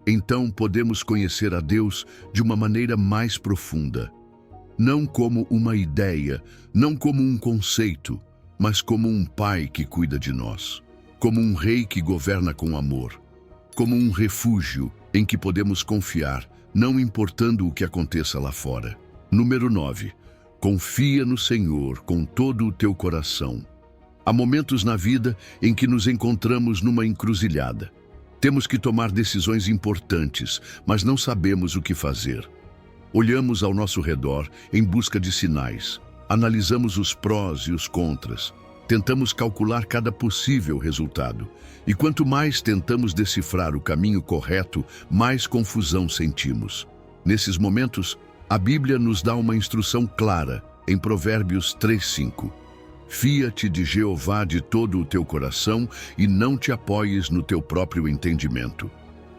então podemos conhecer a Deus de uma maneira mais profunda. Não como uma ideia, não como um conceito, mas como um pai que cuida de nós, como um rei que governa com amor, como um refúgio em que podemos confiar, não importando o que aconteça lá fora. Número 9. Confia no Senhor com todo o teu coração. Há momentos na vida em que nos encontramos numa encruzilhada. Temos que tomar decisões importantes, mas não sabemos o que fazer. Olhamos ao nosso redor em busca de sinais. Analisamos os prós e os contras. Tentamos calcular cada possível resultado. E quanto mais tentamos decifrar o caminho correto, mais confusão sentimos. Nesses momentos, a Bíblia nos dá uma instrução clara em Provérbios 3:5. Fia-te de Jeová de todo o teu coração e não te apoies no teu próprio entendimento.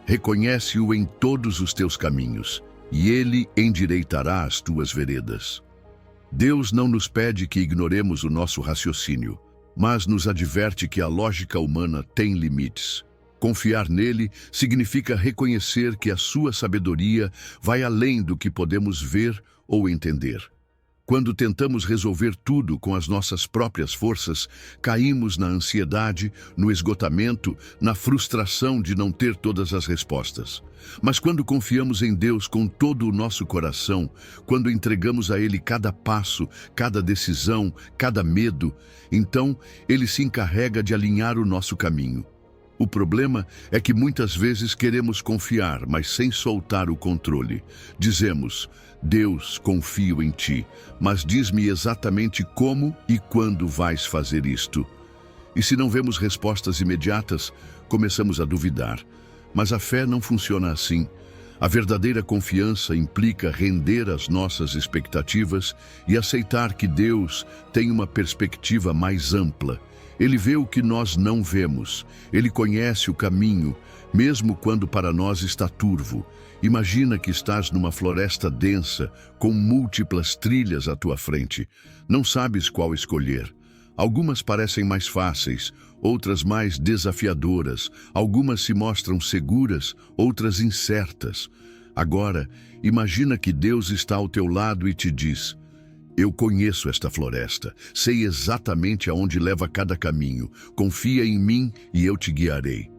Reconhece-o em todos os teus caminhos, e ele endireitará as tuas veredas. Deus não nos pede que ignoremos o nosso raciocínio, mas nos adverte que a lógica humana tem limites. Confiar nele significa reconhecer que a sua sabedoria vai além do que podemos ver ou entender. Quando tentamos resolver tudo com as nossas próprias forças, caímos na ansiedade, no esgotamento, na frustração de não ter todas as respostas. Mas quando confiamos em Deus com todo o nosso coração, quando entregamos a Ele cada passo, cada decisão, cada medo, então Ele se encarrega de alinhar o nosso caminho. O problema é que muitas vezes queremos confiar, mas sem soltar o controle. Dizemos: Deus, confio em ti, mas diz-me exatamente como e quando vais fazer isto. E se não vemos respostas imediatas, começamos a duvidar. Mas a fé não funciona assim. A verdadeira confiança implica render as nossas expectativas e aceitar que Deus tem uma perspectiva mais ampla. Ele vê o que nós não vemos. Ele conhece o caminho, mesmo quando para nós está turvo. Imagina que estás numa floresta densa, com múltiplas trilhas à tua frente. Não sabes qual escolher. Algumas parecem mais fáceis, outras mais desafiadoras. Algumas se mostram seguras, outras incertas. Agora, imagina que Deus está ao teu lado e te diz: eu conheço esta floresta, sei exatamente aonde leva cada caminho. Confia em mim e eu te guiarei.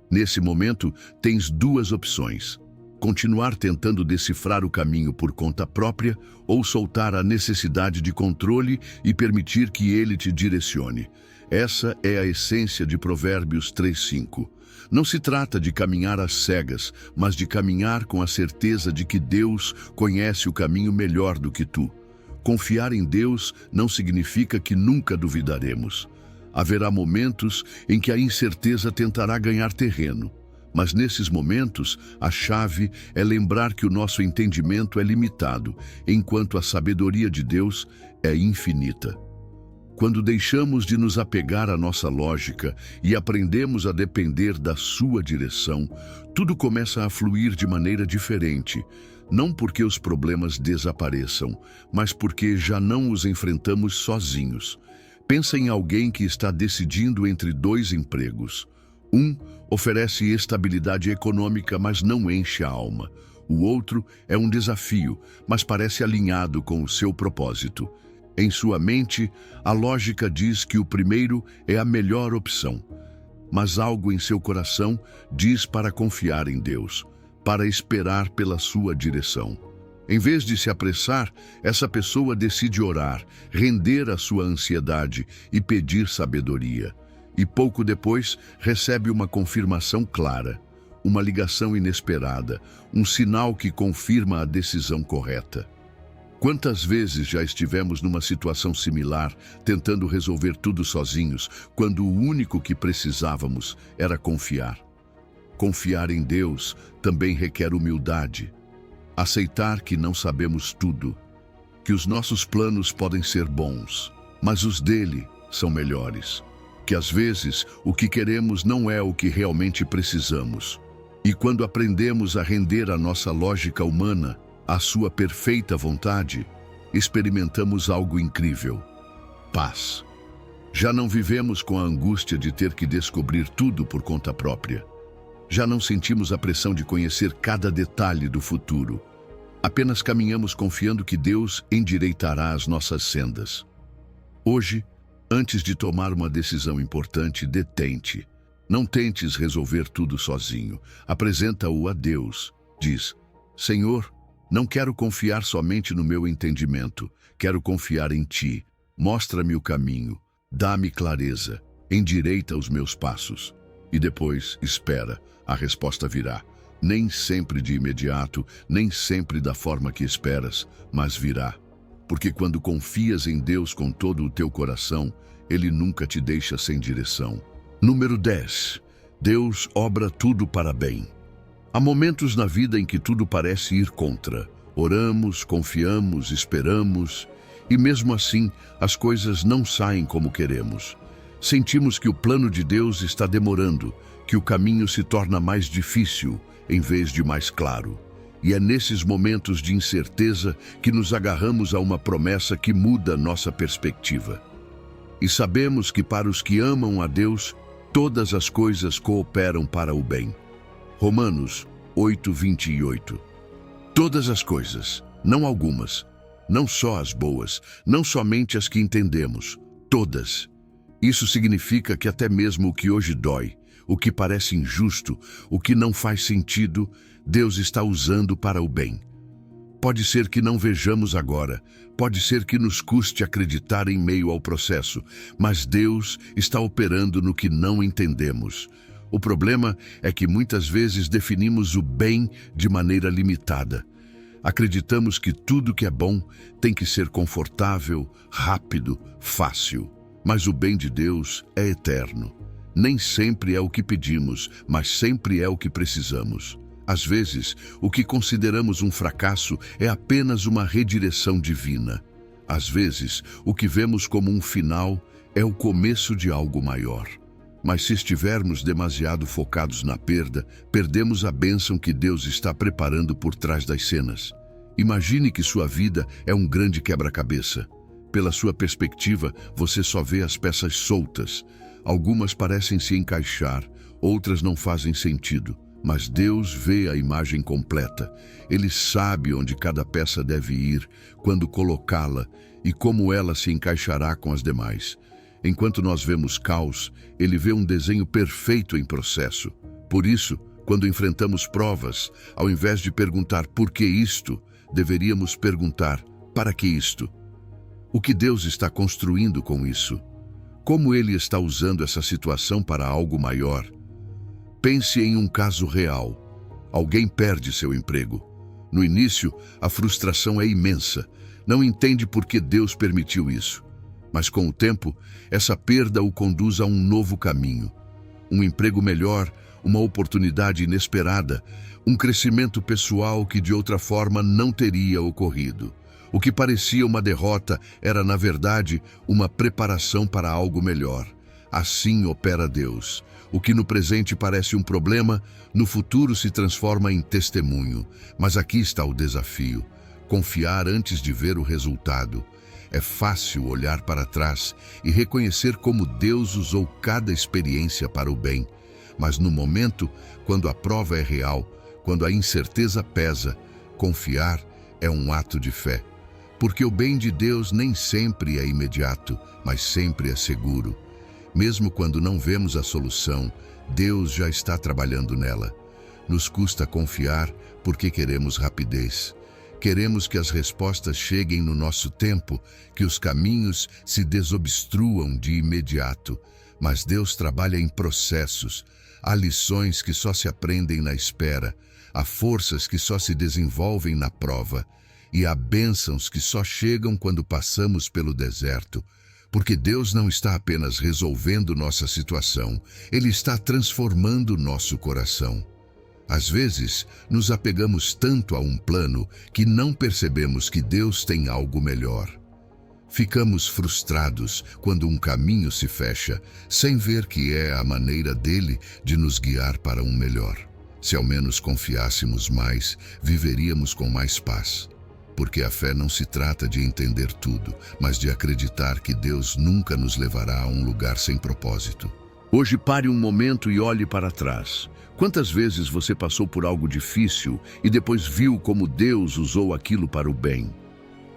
Nesse momento, tens duas opções: continuar tentando decifrar o caminho por conta própria ou soltar a necessidade de controle e permitir que ele te direcione. Essa é a essência de Provérbios 3:5. Não se trata de caminhar às cegas, mas de caminhar com a certeza de que Deus conhece o caminho melhor do que tu. Confiar em Deus não significa que nunca duvidaremos. Haverá momentos em que a incerteza tentará ganhar terreno, mas nesses momentos a chave é lembrar que o nosso entendimento é limitado, enquanto a sabedoria de Deus é infinita. Quando deixamos de nos apegar à nossa lógica e aprendemos a depender da sua direção, tudo começa a fluir de maneira diferente. Não porque os problemas desapareçam, mas porque já não os enfrentamos sozinhos. Pensa em alguém que está decidindo entre dois empregos. Um oferece estabilidade econômica, mas não enche a alma. O outro é um desafio, mas parece alinhado com o seu propósito. Em sua mente, a lógica diz que o primeiro é a melhor opção. Mas algo em seu coração diz para confiar em Deus, para esperar pela sua direção. Em vez de se apressar, essa pessoa decide orar, render a sua ansiedade e pedir sabedoria. E pouco depois, recebe uma confirmação clara, uma ligação inesperada, um sinal que confirma a decisão correta. Quantas vezes já estivemos numa situação similar, tentando resolver tudo sozinhos, quando o único que precisávamos era confiar? Confiar em Deus também requer humildade. Aceitar que não sabemos tudo, que os nossos planos podem ser bons, mas os dele são melhores, que às vezes o que queremos não é o que realmente precisamos. E quando aprendemos a render a nossa lógica humana à sua perfeita vontade, experimentamos algo incrível: paz. Já não vivemos com a angústia de ter que descobrir tudo por conta própria. Já não sentimos a pressão de conhecer cada detalhe do futuro. Apenas caminhamos confiando que Deus endireitará as nossas sendas. Hoje, antes de tomar uma decisão importante, detente. Não tentes resolver tudo sozinho. Apresenta-o a Deus. Diz: Senhor, não quero confiar somente no meu entendimento. Quero confiar em Ti. Mostra-me o caminho. Dá-me clareza. Endireita os meus passos. E depois, espera. A resposta virá. Nem sempre de imediato, nem sempre da forma que esperas, mas virá. Porque quando confias em Deus com todo o teu coração, Ele nunca te deixa sem direção. Número 10. Deus obra tudo para bem. Há momentos na vida em que tudo parece ir contra. Oramos, confiamos, esperamos, e mesmo assim as coisas não saem como queremos. Sentimos que o plano de Deus está demorando, que o caminho se torna mais difícil em vez de mais claro. E é nesses momentos de incerteza que nos agarramos a uma promessa que muda nossa perspectiva. E sabemos que para os que amam a Deus, todas as coisas cooperam para o bem. Romanos 8:28. Todas as coisas, não algumas, não só as boas, não somente as que entendemos, todas. Isso significa que até mesmo o que hoje dói, o que parece injusto, o que não faz sentido, Deus está usando para o bem. Pode ser que não vejamos agora, pode ser que nos custe acreditar em meio ao processo, mas Deus está operando no que não entendemos. O problema é que muitas vezes definimos o bem de maneira limitada. Acreditamos que tudo que é bom tem que ser confortável, rápido, fácil. Mas o bem de Deus é eterno. Nem sempre é o que pedimos, mas sempre é o que precisamos. Às vezes, o que consideramos um fracasso é apenas uma redireção divina. Às vezes, o que vemos como um final é o começo de algo maior. Mas se estivermos demasiado focados na perda, perdemos a bênção que Deus está preparando por trás das cenas. Imagine que sua vida é um grande quebra-cabeça. Pela sua perspectiva, você só vê as peças soltas. Algumas parecem se encaixar, outras não fazem sentido. Mas Deus vê a imagem completa. Ele sabe onde cada peça deve ir, quando colocá-la e como ela se encaixará com as demais. Enquanto nós vemos caos, Ele vê um desenho perfeito em processo. Por isso, quando enfrentamos provas, ao invés de perguntar por que isto, deveríamos perguntar para que isto? O que Deus está construindo com isso? Como Ele está usando essa situação para algo maior? Pense em um caso real. Alguém perde seu emprego. No início, a frustração é imensa. Não entende por que Deus permitiu isso. Mas com o tempo, essa perda o conduz a um novo caminho. Um emprego melhor, uma oportunidade inesperada, um crescimento pessoal que de outra forma não teria ocorrido. O que parecia uma derrota era, na verdade, uma preparação para algo melhor. Assim opera Deus. O que no presente parece um problema, no futuro se transforma em testemunho. Mas aqui está o desafio: confiar antes de ver o resultado. É fácil olhar para trás e reconhecer como Deus usou cada experiência para o bem. Mas no momento, quando a prova é real, quando a incerteza pesa, confiar é um ato de fé. Porque o bem de Deus nem sempre é imediato, mas sempre é seguro. Mesmo quando não vemos a solução, Deus já está trabalhando nela. Nos custa confiar porque queremos rapidez. Queremos que as respostas cheguem no nosso tempo, que os caminhos se desobstruam de imediato. Mas Deus trabalha em processos. Há lições que só se aprendem na espera, há forças que só se desenvolvem na prova, e há bênçãos que só chegam quando passamos pelo deserto. Porque Deus não está apenas resolvendo nossa situação, Ele está transformando nosso coração. Às vezes, nos apegamos tanto a um plano que não percebemos que Deus tem algo melhor. Ficamos frustrados quando um caminho se fecha, sem ver que é a maneira dele de nos guiar para um melhor. Se ao menos confiássemos mais, viveríamos com mais paz. Porque a fé não se trata de entender tudo, mas de acreditar que Deus nunca nos levará a um lugar sem propósito. Hoje pare um momento e olhe para trás. Quantas vezes você passou por algo difícil e depois viu como Deus usou aquilo para o bem?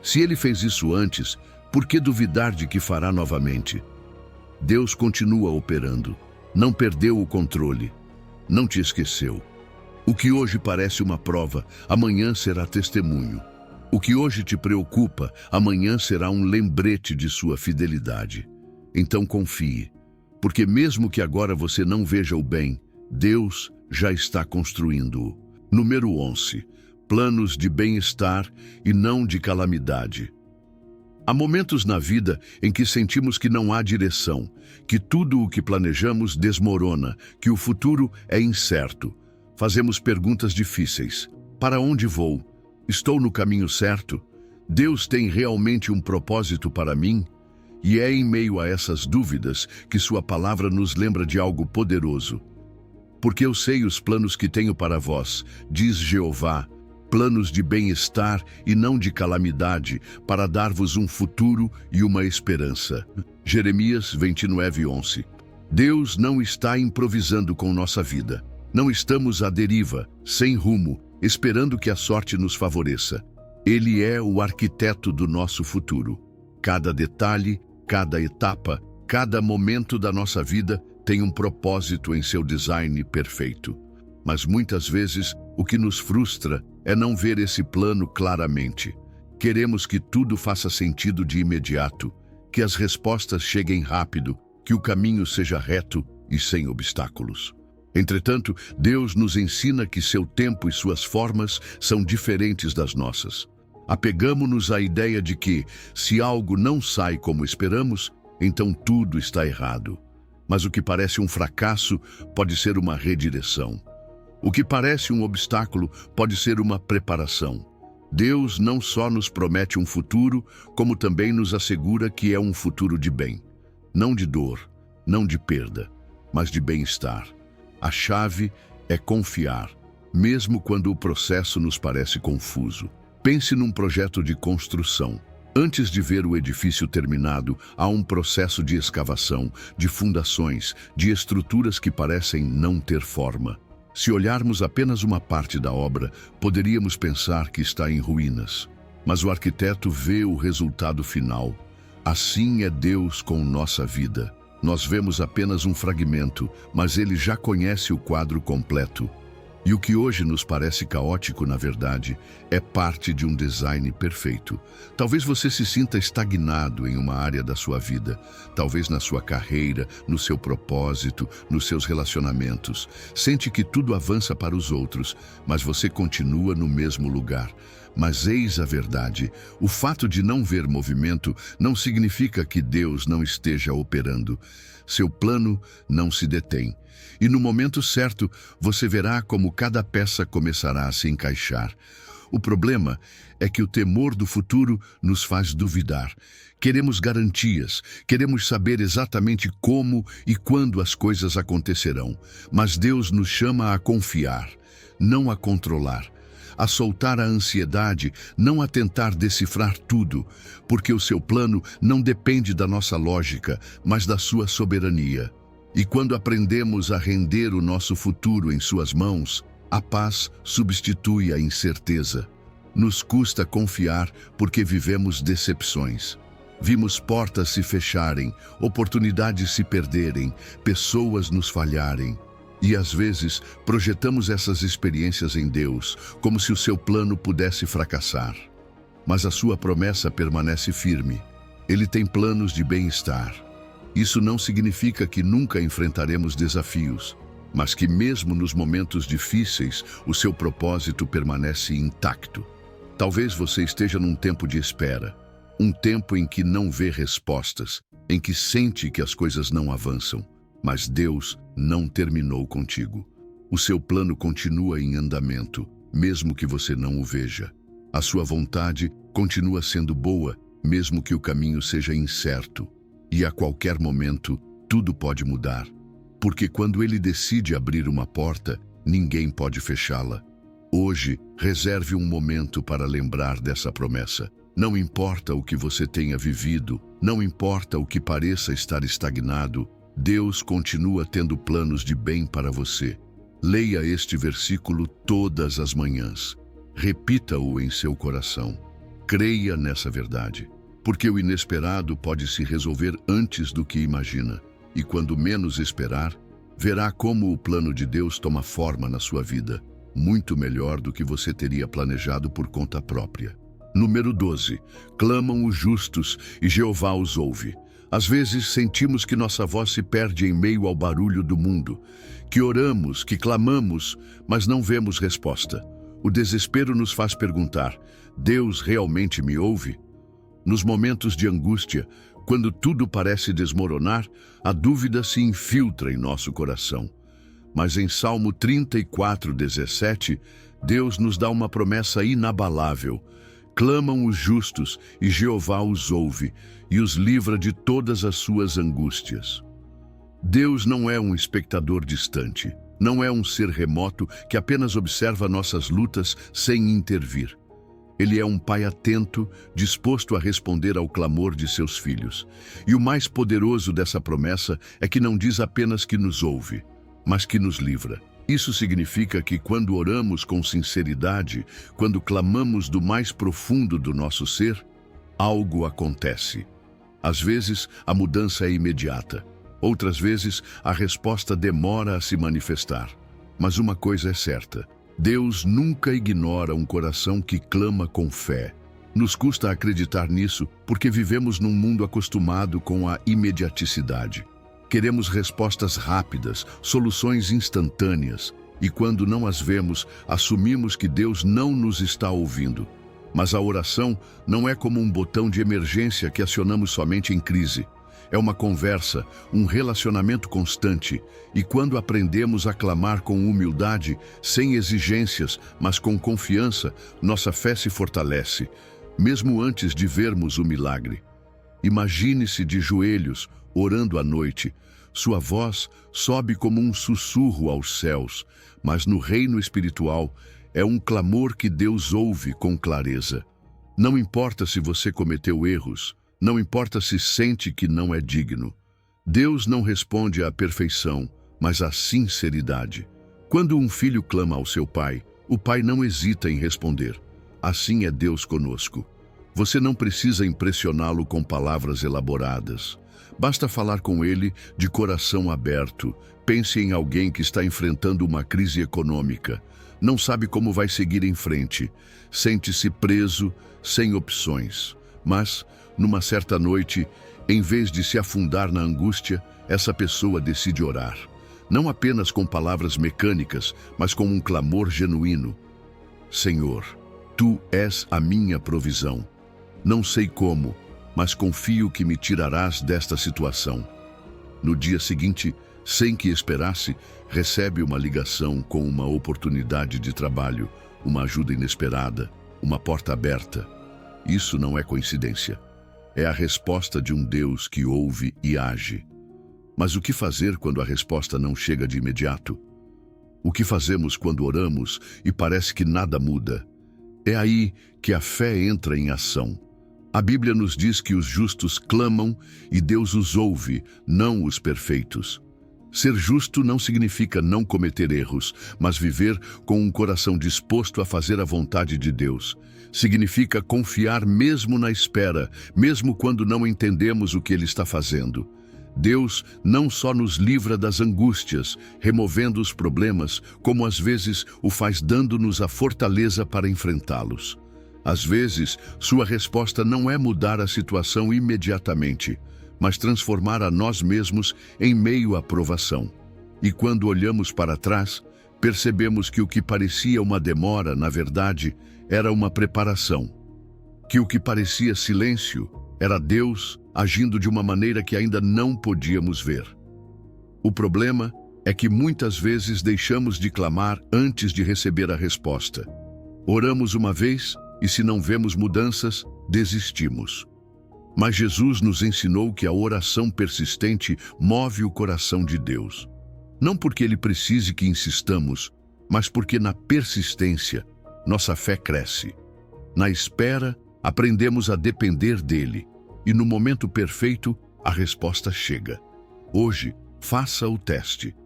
Se Ele fez isso antes, por que duvidar de que fará novamente? Deus continua operando. Não perdeu o controle. Não te esqueceu. O que hoje parece uma prova, amanhã será testemunho. O que hoje te preocupa, amanhã será um lembrete de sua fidelidade. Então confie, porque mesmo que agora você não veja o bem, Deus já está construindo-o. Número 11. Planos de bem-estar e não de calamidade. Há momentos na vida em que sentimos que não há direção, que tudo o que planejamos desmorona, que o futuro é incerto. Fazemos perguntas difíceis. Para onde vou? Estou no caminho certo? Deus tem realmente um propósito para mim? E é em meio a essas dúvidas que sua palavra nos lembra de algo poderoso. Porque eu sei os planos que tenho para vós, diz Jeová, planos de bem-estar e não de calamidade, para dar-vos um futuro e uma esperança. Jeremias 29:11. Deus não está improvisando com nossa vida. Não estamos à deriva, sem rumo, esperando que a sorte nos favoreça. Ele é o arquiteto do nosso futuro. Cada detalhe, cada etapa, cada momento da nossa vida tem um propósito em seu design perfeito. Mas muitas vezes, o que nos frustra é não ver esse plano claramente. Queremos que tudo faça sentido de imediato, que as respostas cheguem rápido, que o caminho seja reto e sem obstáculos. Entretanto, Deus nos ensina que seu tempo e suas formas são diferentes das nossas. Apegamo-nos à ideia de que, se algo não sai como esperamos, então tudo está errado. Mas o que parece um fracasso pode ser uma redireção. O que parece um obstáculo pode ser uma preparação. Deus não só nos promete um futuro, como também nos assegura que é um futuro de bem. Não de dor, não de perda, mas de bem-estar. A chave é confiar, mesmo quando o processo nos parece confuso. Pense num projeto de construção. Antes de ver o edifício terminado, há um processo de escavação, de fundações, de estruturas que parecem não ter forma. Se olharmos apenas uma parte da obra, poderíamos pensar que está em ruínas. Mas o arquiteto vê o resultado final. Assim é Deus com nossa vida. Nós vemos apenas um fragmento, mas Ele já conhece o quadro completo. E o que hoje nos parece caótico, na verdade, é parte de um design perfeito. Talvez você se sinta estagnado em uma área da sua vida, talvez na sua carreira, no seu propósito, nos seus relacionamentos. Sente que tudo avança para os outros, mas você continua no mesmo lugar. Mas eis a verdade: o fato de não ver movimento não significa que Deus não esteja operando. Seu plano não se detém. E no momento certo, você verá como cada peça começará a se encaixar. O problema é que o temor do futuro nos faz duvidar. Queremos garantias, queremos saber exatamente como e quando as coisas acontecerão. Mas Deus nos chama a confiar, não a controlar. A soltar a ansiedade, não a tentar decifrar tudo, porque o seu plano não depende da nossa lógica, mas da sua soberania. E quando aprendemos a render o nosso futuro em suas mãos, a paz substitui a incerteza. Nos custa confiar porque vivemos decepções. Vimos portas se fecharem, oportunidades se perderem, pessoas nos falharem. E às vezes projetamos essas experiências em Deus, como se o seu plano pudesse fracassar. Mas a sua promessa permanece firme. Ele tem planos de bem-estar. Isso não significa que nunca enfrentaremos desafios, mas que mesmo nos momentos difíceis, o seu propósito permanece intacto. Talvez você esteja num tempo de espera, um tempo em que não vê respostas, em que sente que as coisas não avançam. Mas Deus não terminou contigo. O seu plano continua em andamento, mesmo que você não o veja. A sua vontade continua sendo boa, mesmo que o caminho seja incerto. E a qualquer momento, tudo pode mudar. Porque quando Ele decide abrir uma porta, ninguém pode fechá-la. Hoje, reserve um momento para lembrar dessa promessa. Não importa o que você tenha vivido, não importa o que pareça estar estagnado, Deus continua tendo planos de bem para você. Leia este versículo todas as manhãs. Repita-o em seu coração. Creia nessa verdade, porque o inesperado pode se resolver antes do que imagina. E quando menos esperar, verá como o plano de Deus toma forma na sua vida, muito melhor do que você teria planejado por conta própria. Número 12. Clamam os justos e Jeová os ouve. Às vezes sentimos que nossa voz se perde em meio ao barulho do mundo, que oramos, que clamamos, mas não vemos resposta. O desespero nos faz perguntar: Deus realmente me ouve? Nos momentos de angústia, quando tudo parece desmoronar, a dúvida se infiltra em nosso coração. Mas em Salmo 34:17, Deus nos dá uma promessa inabalável. Clamam os justos, e Jeová os ouve, e os livra de todas as suas angústias. Deus não é um espectador distante, não é um ser remoto que apenas observa nossas lutas sem intervir. Ele é um pai atento, disposto a responder ao clamor de seus filhos. E o mais poderoso dessa promessa é que não diz apenas que nos ouve, mas que nos livra. Isso significa que quando oramos com sinceridade, quando clamamos do mais profundo do nosso ser, algo acontece. Às vezes, a mudança é imediata. Outras vezes, a resposta demora a se manifestar. Mas uma coisa é certa: Deus nunca ignora um coração que clama com fé. Nos custa acreditar nisso porque vivemos num mundo acostumado com a imediaticidade. Queremos respostas rápidas, soluções instantâneas, e quando não as vemos, assumimos que Deus não nos está ouvindo. Mas a oração não é como um botão de emergência que acionamos somente em crise. É uma conversa, um relacionamento constante, e quando aprendemos a clamar com humildade, sem exigências, mas com confiança, nossa fé se fortalece, mesmo antes de vermos o milagre. Imagine-se de joelhos, orando à noite. Sua voz sobe como um sussurro aos céus, mas no reino espiritual é um clamor que Deus ouve com clareza. Não importa se você cometeu erros, não importa se sente que não é digno. Deus não responde à perfeição, mas à sinceridade. Quando um filho clama ao seu pai, o pai não hesita em responder. Assim é Deus conosco. Você não precisa impressioná-lo com palavras elaboradas. Basta falar com ele de coração aberto. Pense em alguém que está enfrentando uma crise econômica. Não sabe como vai seguir em frente. Sente-se preso, sem opções. Mas, numa certa noite, em vez de se afundar na angústia, essa pessoa decide orar. Não apenas com palavras mecânicas, mas com um clamor genuíno. Senhor, Tu és a minha provisão. Não sei como, mas confio que me tirarás desta situação. No dia seguinte, sem que esperasse, recebe uma ligação com uma oportunidade de trabalho, uma ajuda inesperada, uma porta aberta. Isso não é coincidência. É a resposta de um Deus que ouve e age. Mas o que fazer quando a resposta não chega de imediato? O que fazemos quando oramos e parece que nada muda? É aí que a fé entra em ação. A Bíblia nos diz que os justos clamam e Deus os ouve, não os perfeitos. Ser justo não significa não cometer erros, mas viver com um coração disposto a fazer a vontade de Deus. Significa confiar mesmo na espera, mesmo quando não entendemos o que Ele está fazendo. Deus não só nos livra das angústias, removendo os problemas, como às vezes o faz dando-nos a fortaleza para enfrentá-los. Às vezes, sua resposta não é mudar a situação imediatamente, mas transformar a nós mesmos em meio à provação. E quando olhamos para trás, percebemos que o que parecia uma demora, na verdade, era uma preparação. Que o que parecia silêncio era Deus agindo de uma maneira que ainda não podíamos ver. O problema é que muitas vezes deixamos de clamar antes de receber a resposta. Oramos uma vez e, se não vemos mudanças, desistimos. Mas Jesus nos ensinou que a oração persistente move o coração de Deus. Não porque Ele precise que insistamos, mas porque na persistência nossa fé cresce. Na espera, aprendemos a depender dEle. E no momento perfeito, a resposta chega. Hoje, faça o teste.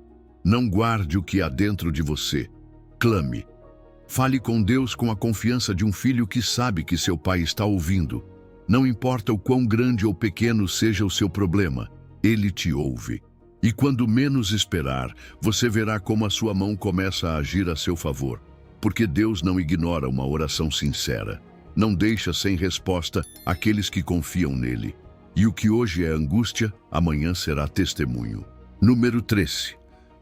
Não guarde o que há dentro de você. Clame. Fale com Deus com a confiança de um filho que sabe que seu pai está ouvindo. Não importa o quão grande ou pequeno seja o seu problema, Ele te ouve. E quando menos esperar, você verá como a sua mão começa a agir a seu favor. Porque Deus não ignora uma oração sincera. Não deixa sem resposta aqueles que confiam nele. E o que hoje é angústia, amanhã será testemunho. Número 13.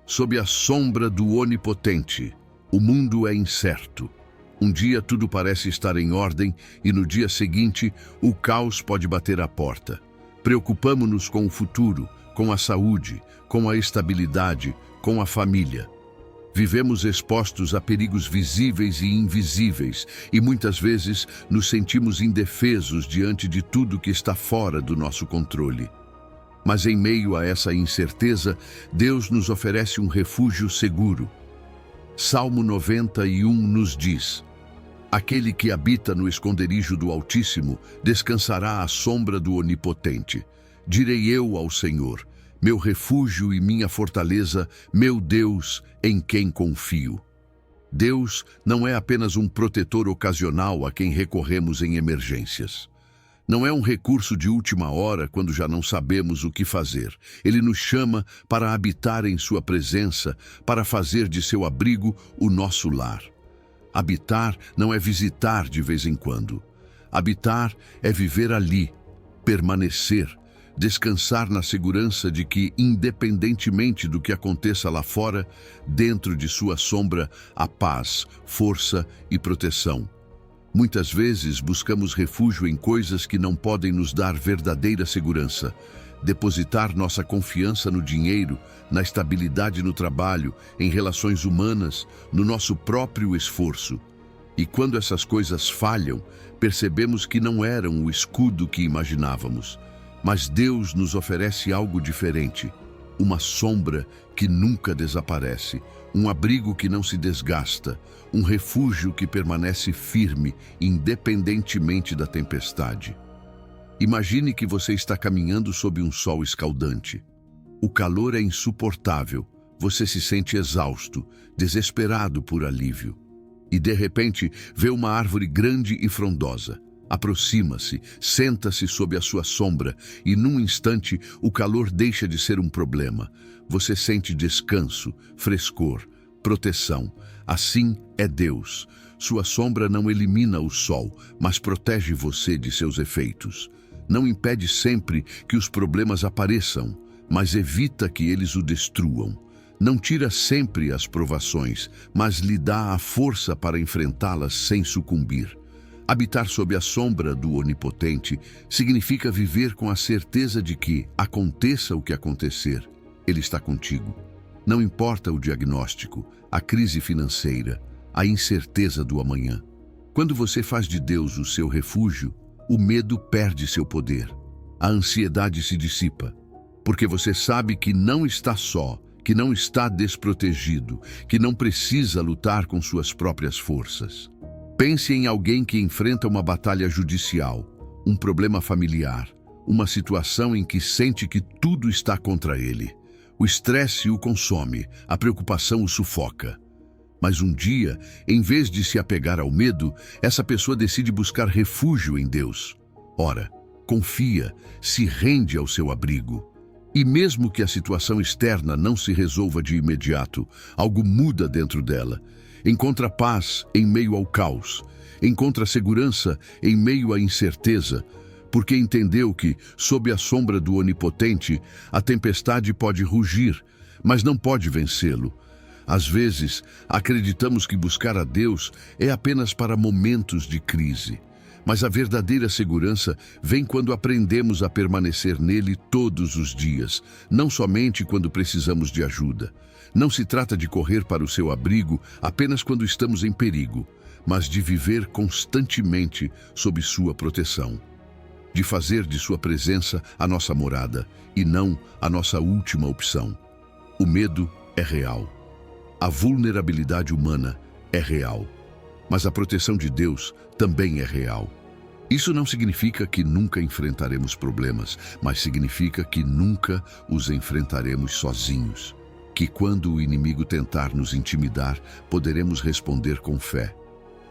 Sob a sombra do Onipotente, o mundo é incerto. Um dia tudo parece estar em ordem e no dia seguinte o caos pode bater à porta. Preocupamo-nos com o futuro, com a saúde, com a estabilidade, com a família. Vivemos expostos a perigos visíveis e invisíveis, e muitas vezes nos sentimos indefesos diante de tudo que está fora do nosso controle. Mas em meio a essa incerteza, Deus nos oferece um refúgio seguro. Salmo 91 nos diz: aquele que habita no esconderijo do Altíssimo descansará à sombra do Onipotente. Direi eu ao Senhor: meu refúgio e minha fortaleza, meu Deus, em quem confio. Deus não é apenas um protetor ocasional a quem recorremos em emergências. Não é um recurso de última hora quando já não sabemos o que fazer. Ele nos chama para habitar em sua presença, para fazer de seu abrigo o nosso lar. Habitar não é visitar de vez em quando. Habitar é viver ali, permanecer, descansar na segurança de que, independentemente do que aconteça lá fora, dentro de sua sombra há paz, força e proteção. Muitas vezes buscamos refúgio em coisas que não podem nos dar verdadeira segurança. Depositar nossa confiança no dinheiro, na estabilidade no trabalho, em relações humanas, no nosso próprio esforço. E quando essas coisas falham, percebemos que não eram o escudo que imaginávamos. Mas Deus nos oferece algo diferente, uma sombra que nunca desaparece, um abrigo que não se desgasta, um refúgio que permanece firme, independentemente da tempestade. Imagine que você está caminhando sob um sol escaldante. O calor é insuportável, você se sente exausto, desesperado por alívio. E de repente vê uma árvore grande e frondosa. Aproxima-se, senta-se sob a sua sombra e, num instante, o calor deixa de ser um problema. Você sente descanso, frescor, proteção. Assim é Deus. Sua sombra não elimina o sol, mas protege você de seus efeitos. Não impede sempre que os problemas apareçam, mas evita que eles o destruam. Não tira sempre as provações, mas lhe dá a força para enfrentá-las sem sucumbir. Habitar sob a sombra do Onipotente significa viver com a certeza de que, aconteça o que acontecer, Ele está contigo. Não importa o diagnóstico, a crise financeira, a incerteza do amanhã. Quando você faz de Deus o seu refúgio, o medo perde seu poder. A ansiedade se dissipa, porque você sabe que não está só, que não está desprotegido, que não precisa lutar com suas próprias forças. Pense em alguém que enfrenta uma batalha judicial, um problema familiar, uma situação em que sente que tudo está contra ele. O estresse o consome, a preocupação o sufoca. Mas um dia, em vez de se apegar ao medo, essa pessoa decide buscar refúgio em Deus. Ora, confia, se rende ao seu abrigo. E mesmo que a situação externa não se resolva de imediato, algo muda dentro dela. Encontra paz em meio ao caos, encontra segurança em meio à incerteza, porque entendeu que, sob a sombra do Onipotente, a tempestade pode rugir, mas não pode vencê-lo. Às vezes, acreditamos que buscar a Deus é apenas para momentos de crise, mas a verdadeira segurança vem quando aprendemos a permanecer nele todos os dias, não somente quando precisamos de ajuda. Não se trata de correr para o seu abrigo apenas quando estamos em perigo, mas de viver constantemente sob sua proteção. De fazer de sua presença a nossa morada e não a nossa última opção. O medo é real. A vulnerabilidade humana é real. Mas a proteção de Deus também é real. Isso não significa que nunca enfrentaremos problemas, mas significa que nunca os enfrentaremos sozinhos. Que quando o inimigo tentar nos intimidar, poderemos responder com fé: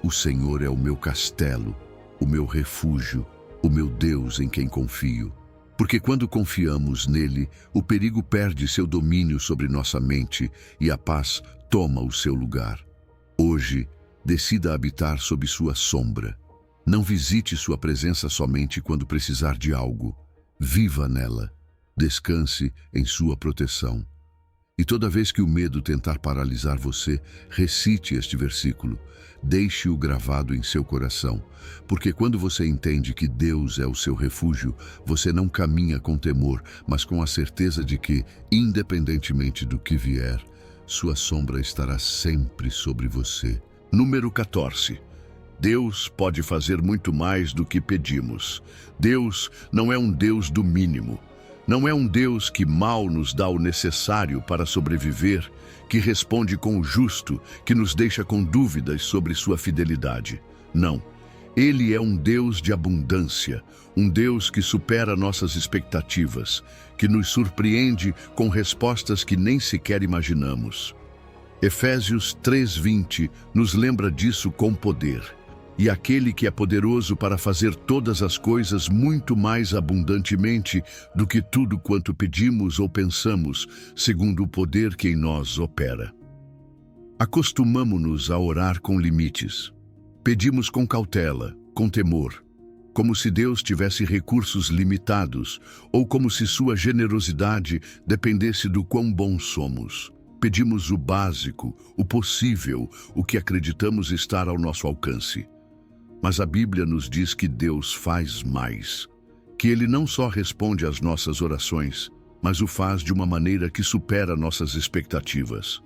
o Senhor é o meu castelo, o meu refúgio, o meu Deus em quem confio. Porque quando confiamos nele, o perigo perde seu domínio sobre nossa mente e a paz toma o seu lugar. Hoje, decida habitar sob sua sombra. Não visite sua presença somente quando precisar de algo. Viva nela. Descanse em sua proteção. E toda vez que o medo tentar paralisar você, recite este versículo. Deixe-o gravado em seu coração, porque quando você entende que Deus é o seu refúgio, você não caminha com temor, mas com a certeza de que, independentemente do que vier, sua sombra estará sempre sobre você. Número 14. Deus pode fazer muito mais do que pedimos. Deus não é um Deus do mínimo. Não é um Deus que mal nos dá o necessário para sobreviver, que responde com o justo, que nos deixa com dúvidas sobre sua fidelidade. Não. Ele é um Deus de abundância, um Deus que supera nossas expectativas, que nos surpreende com respostas que nem sequer imaginamos. Efésios 3:20 nos lembra disso com poder. E aquele que é poderoso para fazer todas as coisas muito mais abundantemente do que tudo quanto pedimos ou pensamos, segundo o poder que em nós opera. Acostumamo-nos a orar com limites. Pedimos com cautela, com temor, como se Deus tivesse recursos limitados ou como se sua generosidade dependesse do quão bons somos. Pedimos o básico, o possível, o que acreditamos estar ao nosso alcance. Mas a Bíblia nos diz que Deus faz mais, que Ele não só responde às nossas orações, mas o faz de uma maneira que supera nossas expectativas.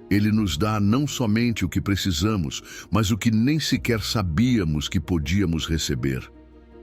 Ele nos dá não somente o que precisamos, mas o que nem sequer sabíamos que podíamos receber.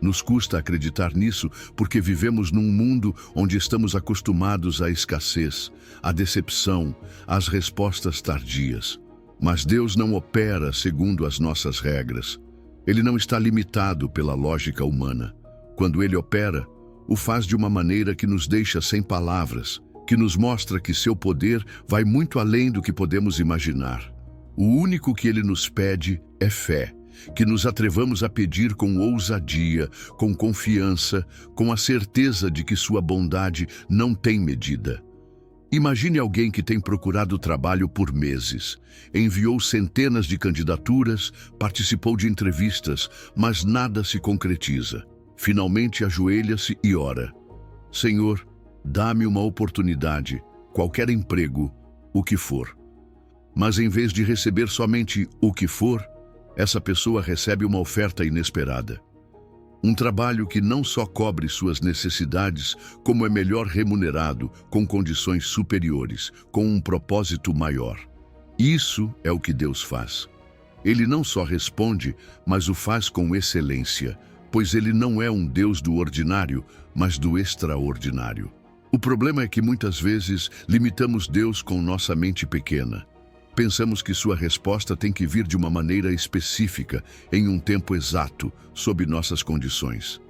Nos custa acreditar nisso porque vivemos num mundo onde estamos acostumados à escassez, à decepção, às respostas tardias. Mas Deus não opera segundo as nossas regras. Ele não está limitado pela lógica humana. Quando Ele opera, o faz de uma maneira que nos deixa sem palavras, que nos mostra que seu poder vai muito além do que podemos imaginar. O único que Ele nos pede é fé, que nos atrevamos a pedir com ousadia, com confiança, com a certeza de que sua bondade não tem medida. Imagine alguém que tem procurado trabalho por meses, enviou centenas de candidaturas, participou de entrevistas, mas nada se concretiza. Finalmente ajoelha-se e ora: Senhor, dá-me uma oportunidade, qualquer emprego, o que for. Mas em vez de receber somente o que for, essa pessoa recebe uma oferta inesperada. Um trabalho que não só cobre suas necessidades, como é melhor remunerado, com condições superiores, com um propósito maior. Isso é o que Deus faz. Ele não só responde, mas o faz com excelência, pois Ele não é um Deus do ordinário, mas do extraordinário. O problema é que muitas vezes limitamos Deus com nossa mente pequena. Pensamos que sua resposta tem que vir de uma maneira específica, em um tempo exato, sob nossas condições.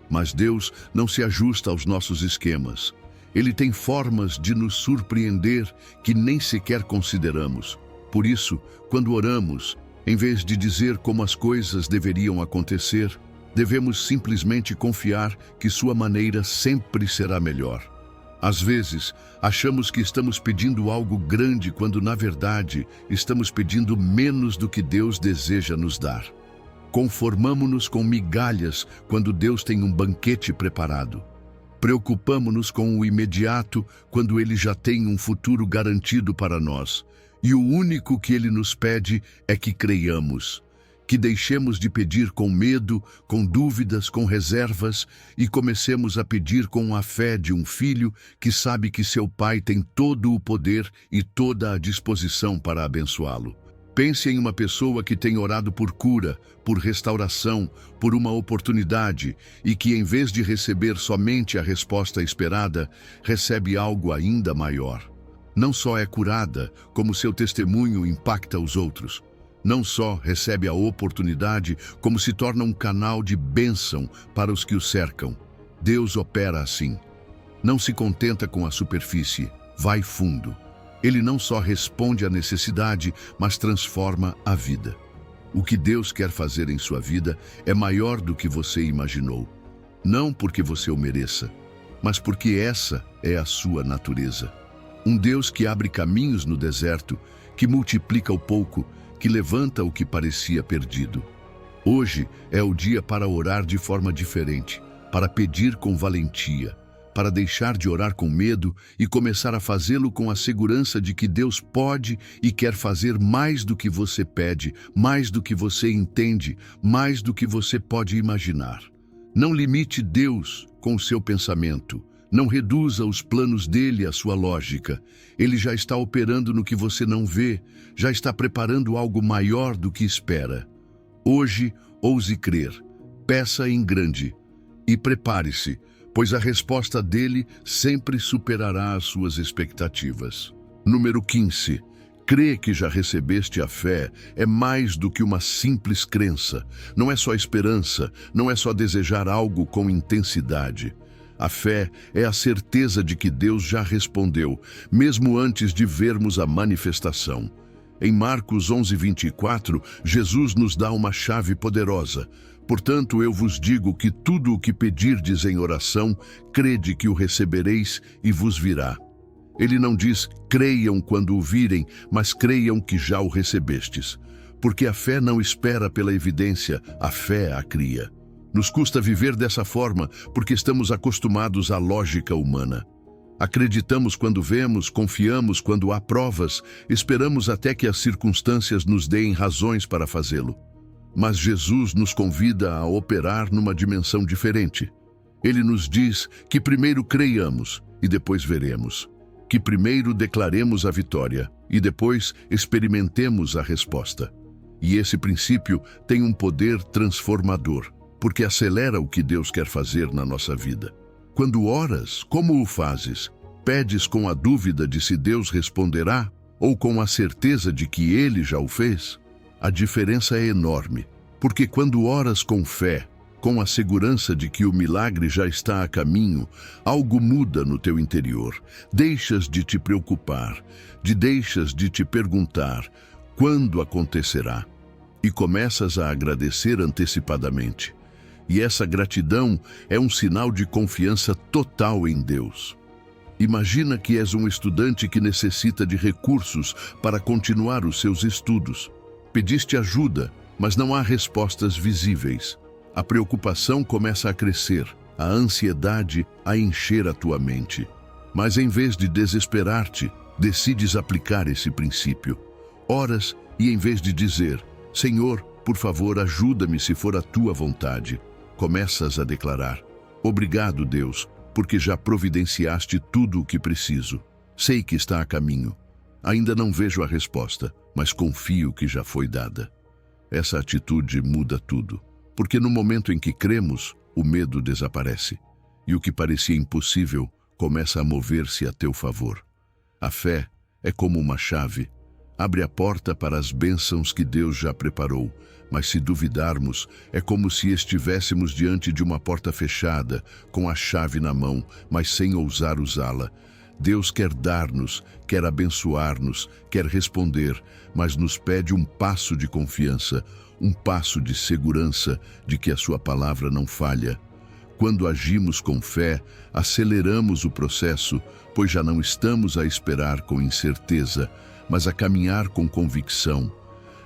Mas Deus não se ajusta aos nossos esquemas. Ele tem formas de nos surpreender que nem sequer consideramos. Por isso, quando oramos, em vez de dizer como as coisas deveriam acontecer, devemos simplesmente confiar que sua maneira sempre será melhor. Às vezes, achamos que estamos pedindo algo grande quando, na verdade, estamos pedindo menos do que Deus deseja nos dar. Conformamo-nos com migalhas quando Deus tem um banquete preparado. Preocupamo-nos com o imediato quando Ele já tem um futuro garantido para nós. E o único que Ele nos pede é que creiamos, que deixemos de pedir com medo, com dúvidas, com reservas e comecemos a pedir com a fé de um filho que sabe que seu pai tem todo o poder e toda a disposição para abençoá-lo. Pense em uma pessoa que tem orado por cura, por restauração, por uma oportunidade e que, em vez de receber somente a resposta esperada, recebe algo ainda maior. Não só é curada, como seu testemunho impacta os outros. Não só recebe a oportunidade, como se torna um canal de bênção para os que o cercam. Deus opera assim. Não se contenta com a superfície, vai fundo. Ele não só responde à necessidade, mas transforma a vida. O que Deus quer fazer em sua vida é maior do que você imaginou. Não porque você o mereça, mas porque essa é a sua natureza. Um Deus que abre caminhos no deserto, que multiplica o pouco, que levanta o que parecia perdido. Hoje é o dia para orar de forma diferente, para pedir com valentia, para deixar de orar com medo e começar a fazê-lo com a segurança de que Deus pode e quer fazer mais do que você pede, mais do que você entende, mais do que você pode imaginar. Não limite Deus com o seu pensamento. Não reduza os planos dele à sua lógica. Ele já está operando no que você não vê, já está preparando algo maior do que espera. Hoje, ouse crer, peça em grande e prepare-se, pois a resposta dele sempre superará as suas expectativas. Número 15. Crê que já recebeste a fé é mais do que uma simples crença. Não é só esperança, não é só desejar algo com intensidade. A fé é a certeza de que Deus já respondeu, mesmo antes de vermos a manifestação. Em Marcos 11:24, Jesus nos dá uma chave poderosa. Portanto, eu vos digo que tudo o que pedirdes em oração, crede que o recebereis e vos virá. Ele não diz, creiam quando o virem, mas creiam que já o recebestes. Porque a fé não espera pela evidência, a fé a cria. Nos custa viver dessa forma porque estamos acostumados à lógica humana. Acreditamos quando vemos, confiamos quando há provas, esperamos até que as circunstâncias nos deem razões para fazê-lo. Mas Jesus nos convida a operar numa dimensão diferente. Ele nos diz que primeiro creiamos e depois veremos. Que primeiro declaremos a vitória e depois experimentemos a resposta. E esse princípio tem um poder transformador, porque acelera o que Deus quer fazer na nossa vida. Quando oras, como o fazes? Pedes com a dúvida de se Deus responderá ou com a certeza de que Ele já o fez? A diferença é enorme, porque quando oras com fé, com a segurança de que o milagre já está a caminho, algo muda no teu interior. Deixas de te preocupar, deixas de te perguntar quando acontecerá e começas a agradecer antecipadamente. E essa gratidão é um sinal de confiança total em Deus. Imagina que és um estudante que necessita de recursos para continuar os seus estudos. Pediste ajuda, mas não há respostas visíveis. A preocupação começa a crescer, a ansiedade a encher a tua mente. Mas em vez de desesperar-te, decides aplicar esse princípio. Oras e em vez de dizer, Senhor, por favor, ajuda-me se for a tua vontade, começas a declarar, obrigado, Deus, porque já providenciaste tudo o que preciso. Sei que está a caminho. Ainda não vejo a resposta, mas confio que já foi dada. Essa atitude muda tudo, porque no momento em que cremos, o medo desaparece, e o que parecia impossível começa a mover-se a teu favor. A fé é como uma chave, abre a porta para as bênçãos que Deus já preparou, mas se duvidarmos, é como se estivéssemos diante de uma porta fechada, com a chave na mão, mas sem ousar usá-la. Deus quer dar-nos, quer abençoar-nos, quer responder, mas nos pede um passo de confiança, um passo de segurança de que a sua palavra não falha. Quando agimos com fé, aceleramos o processo, pois já não estamos a esperar com incerteza, mas a caminhar com convicção.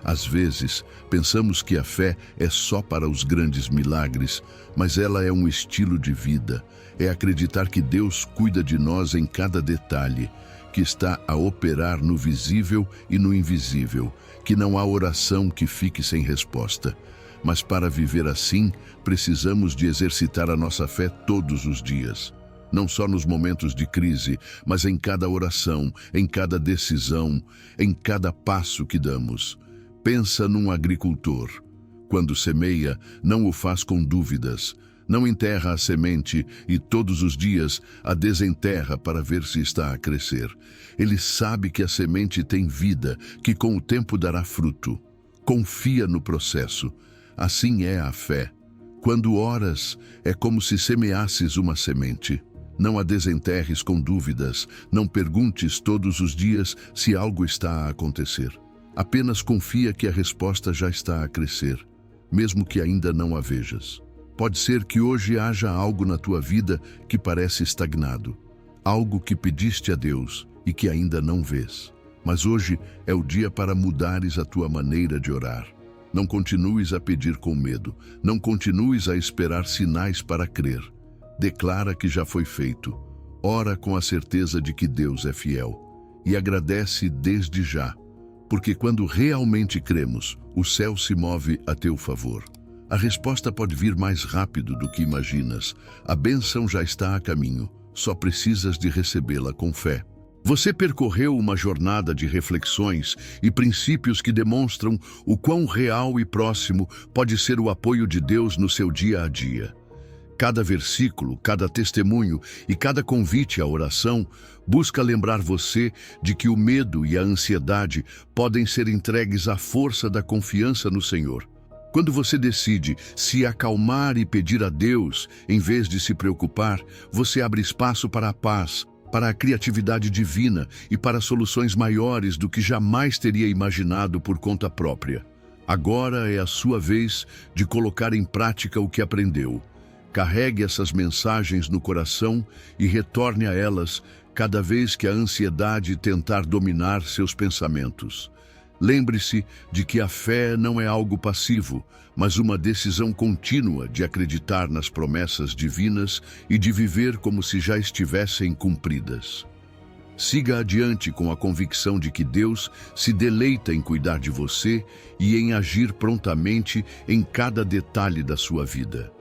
Às vezes, pensamos que a fé é só para os grandes milagres, mas ela é um estilo de vida. É acreditar que Deus cuida de nós em cada detalhe, que está a operar no visível e no invisível, que não há oração que fique sem resposta. Mas para viver assim, precisamos de exercitar a nossa fé todos os dias. Não só nos momentos de crise, mas em cada oração, em cada decisão, em cada passo que damos. Pensa num agricultor. Quando semeia, não o faz com dúvidas. Não enterra a semente e todos os dias a desenterra para ver se está a crescer. Ele sabe que a semente tem vida, que com o tempo dará fruto. Confia no processo. Assim é a fé. Quando oras, é como se semeasses uma semente. Não a desenterres com dúvidas. Não perguntes todos os dias se algo está a acontecer. Apenas confia que a resposta já está a crescer, mesmo que ainda não a vejas. Pode ser que hoje haja algo na tua vida que parece estagnado, algo que pediste a Deus e que ainda não vês. Mas hoje é o dia para mudares a tua maneira de orar. Não continues a pedir com medo, não continues a esperar sinais para crer. Declara que já foi feito. Ora com a certeza de que Deus é fiel e agradece desde já. Porque quando realmente cremos, o céu se move a teu favor. A resposta pode vir mais rápido do que imaginas. A bênção já está a caminho. só precisas de recebê-la com fé. Você percorreu uma jornada de reflexões e princípios que demonstram o quão real e próximo pode ser o apoio de Deus no seu dia a dia. Cada versículo, cada testemunho e cada convite à oração busca lembrar você de que o medo e a ansiedade podem ser entregues à força da confiança no Senhor. Quando você decide se acalmar e pedir a Deus, em vez de se preocupar, você abre espaço para a paz, para a criatividade divina e para soluções maiores do que jamais teria imaginado por conta própria. Agora é a sua vez de colocar em prática o que aprendeu. Carregue essas mensagens no coração e retorne a elas cada vez que a ansiedade tentar dominar seus pensamentos. Lembre-se de que a fé não é algo passivo, mas uma decisão contínua de acreditar nas promessas divinas e de viver como se já estivessem cumpridas. Siga adiante com a convicção de que Deus se deleita em cuidar de você e em agir prontamente em cada detalhe da sua vida.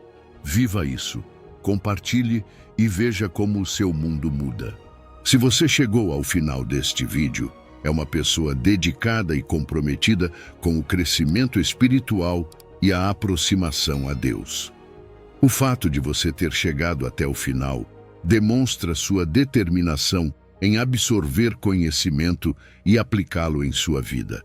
Viva isso, compartilhe e veja como o seu mundo muda. Se você chegou ao final deste vídeo, é uma pessoa dedicada e comprometida com o crescimento espiritual e a aproximação a Deus. O fato de você ter chegado até o final demonstra sua determinação em absorver conhecimento e aplicá-lo em sua vida.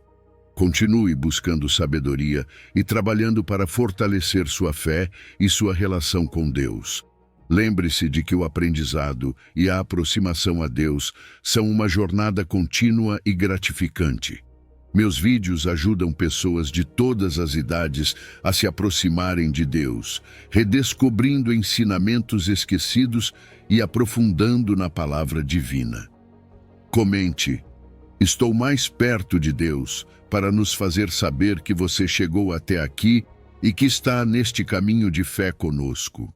Continue buscando sabedoria e trabalhando para fortalecer sua fé e sua relação com Deus. Lembre-se de que o aprendizado e a aproximação a Deus são uma jornada contínua e gratificante. Meus vídeos ajudam pessoas de todas as idades a se aproximarem de Deus, redescobrindo ensinamentos esquecidos e aprofundando na palavra divina. Comente: "Estou mais perto de Deus", para nos fazer saber que você chegou até aqui e que está neste caminho de fé conosco.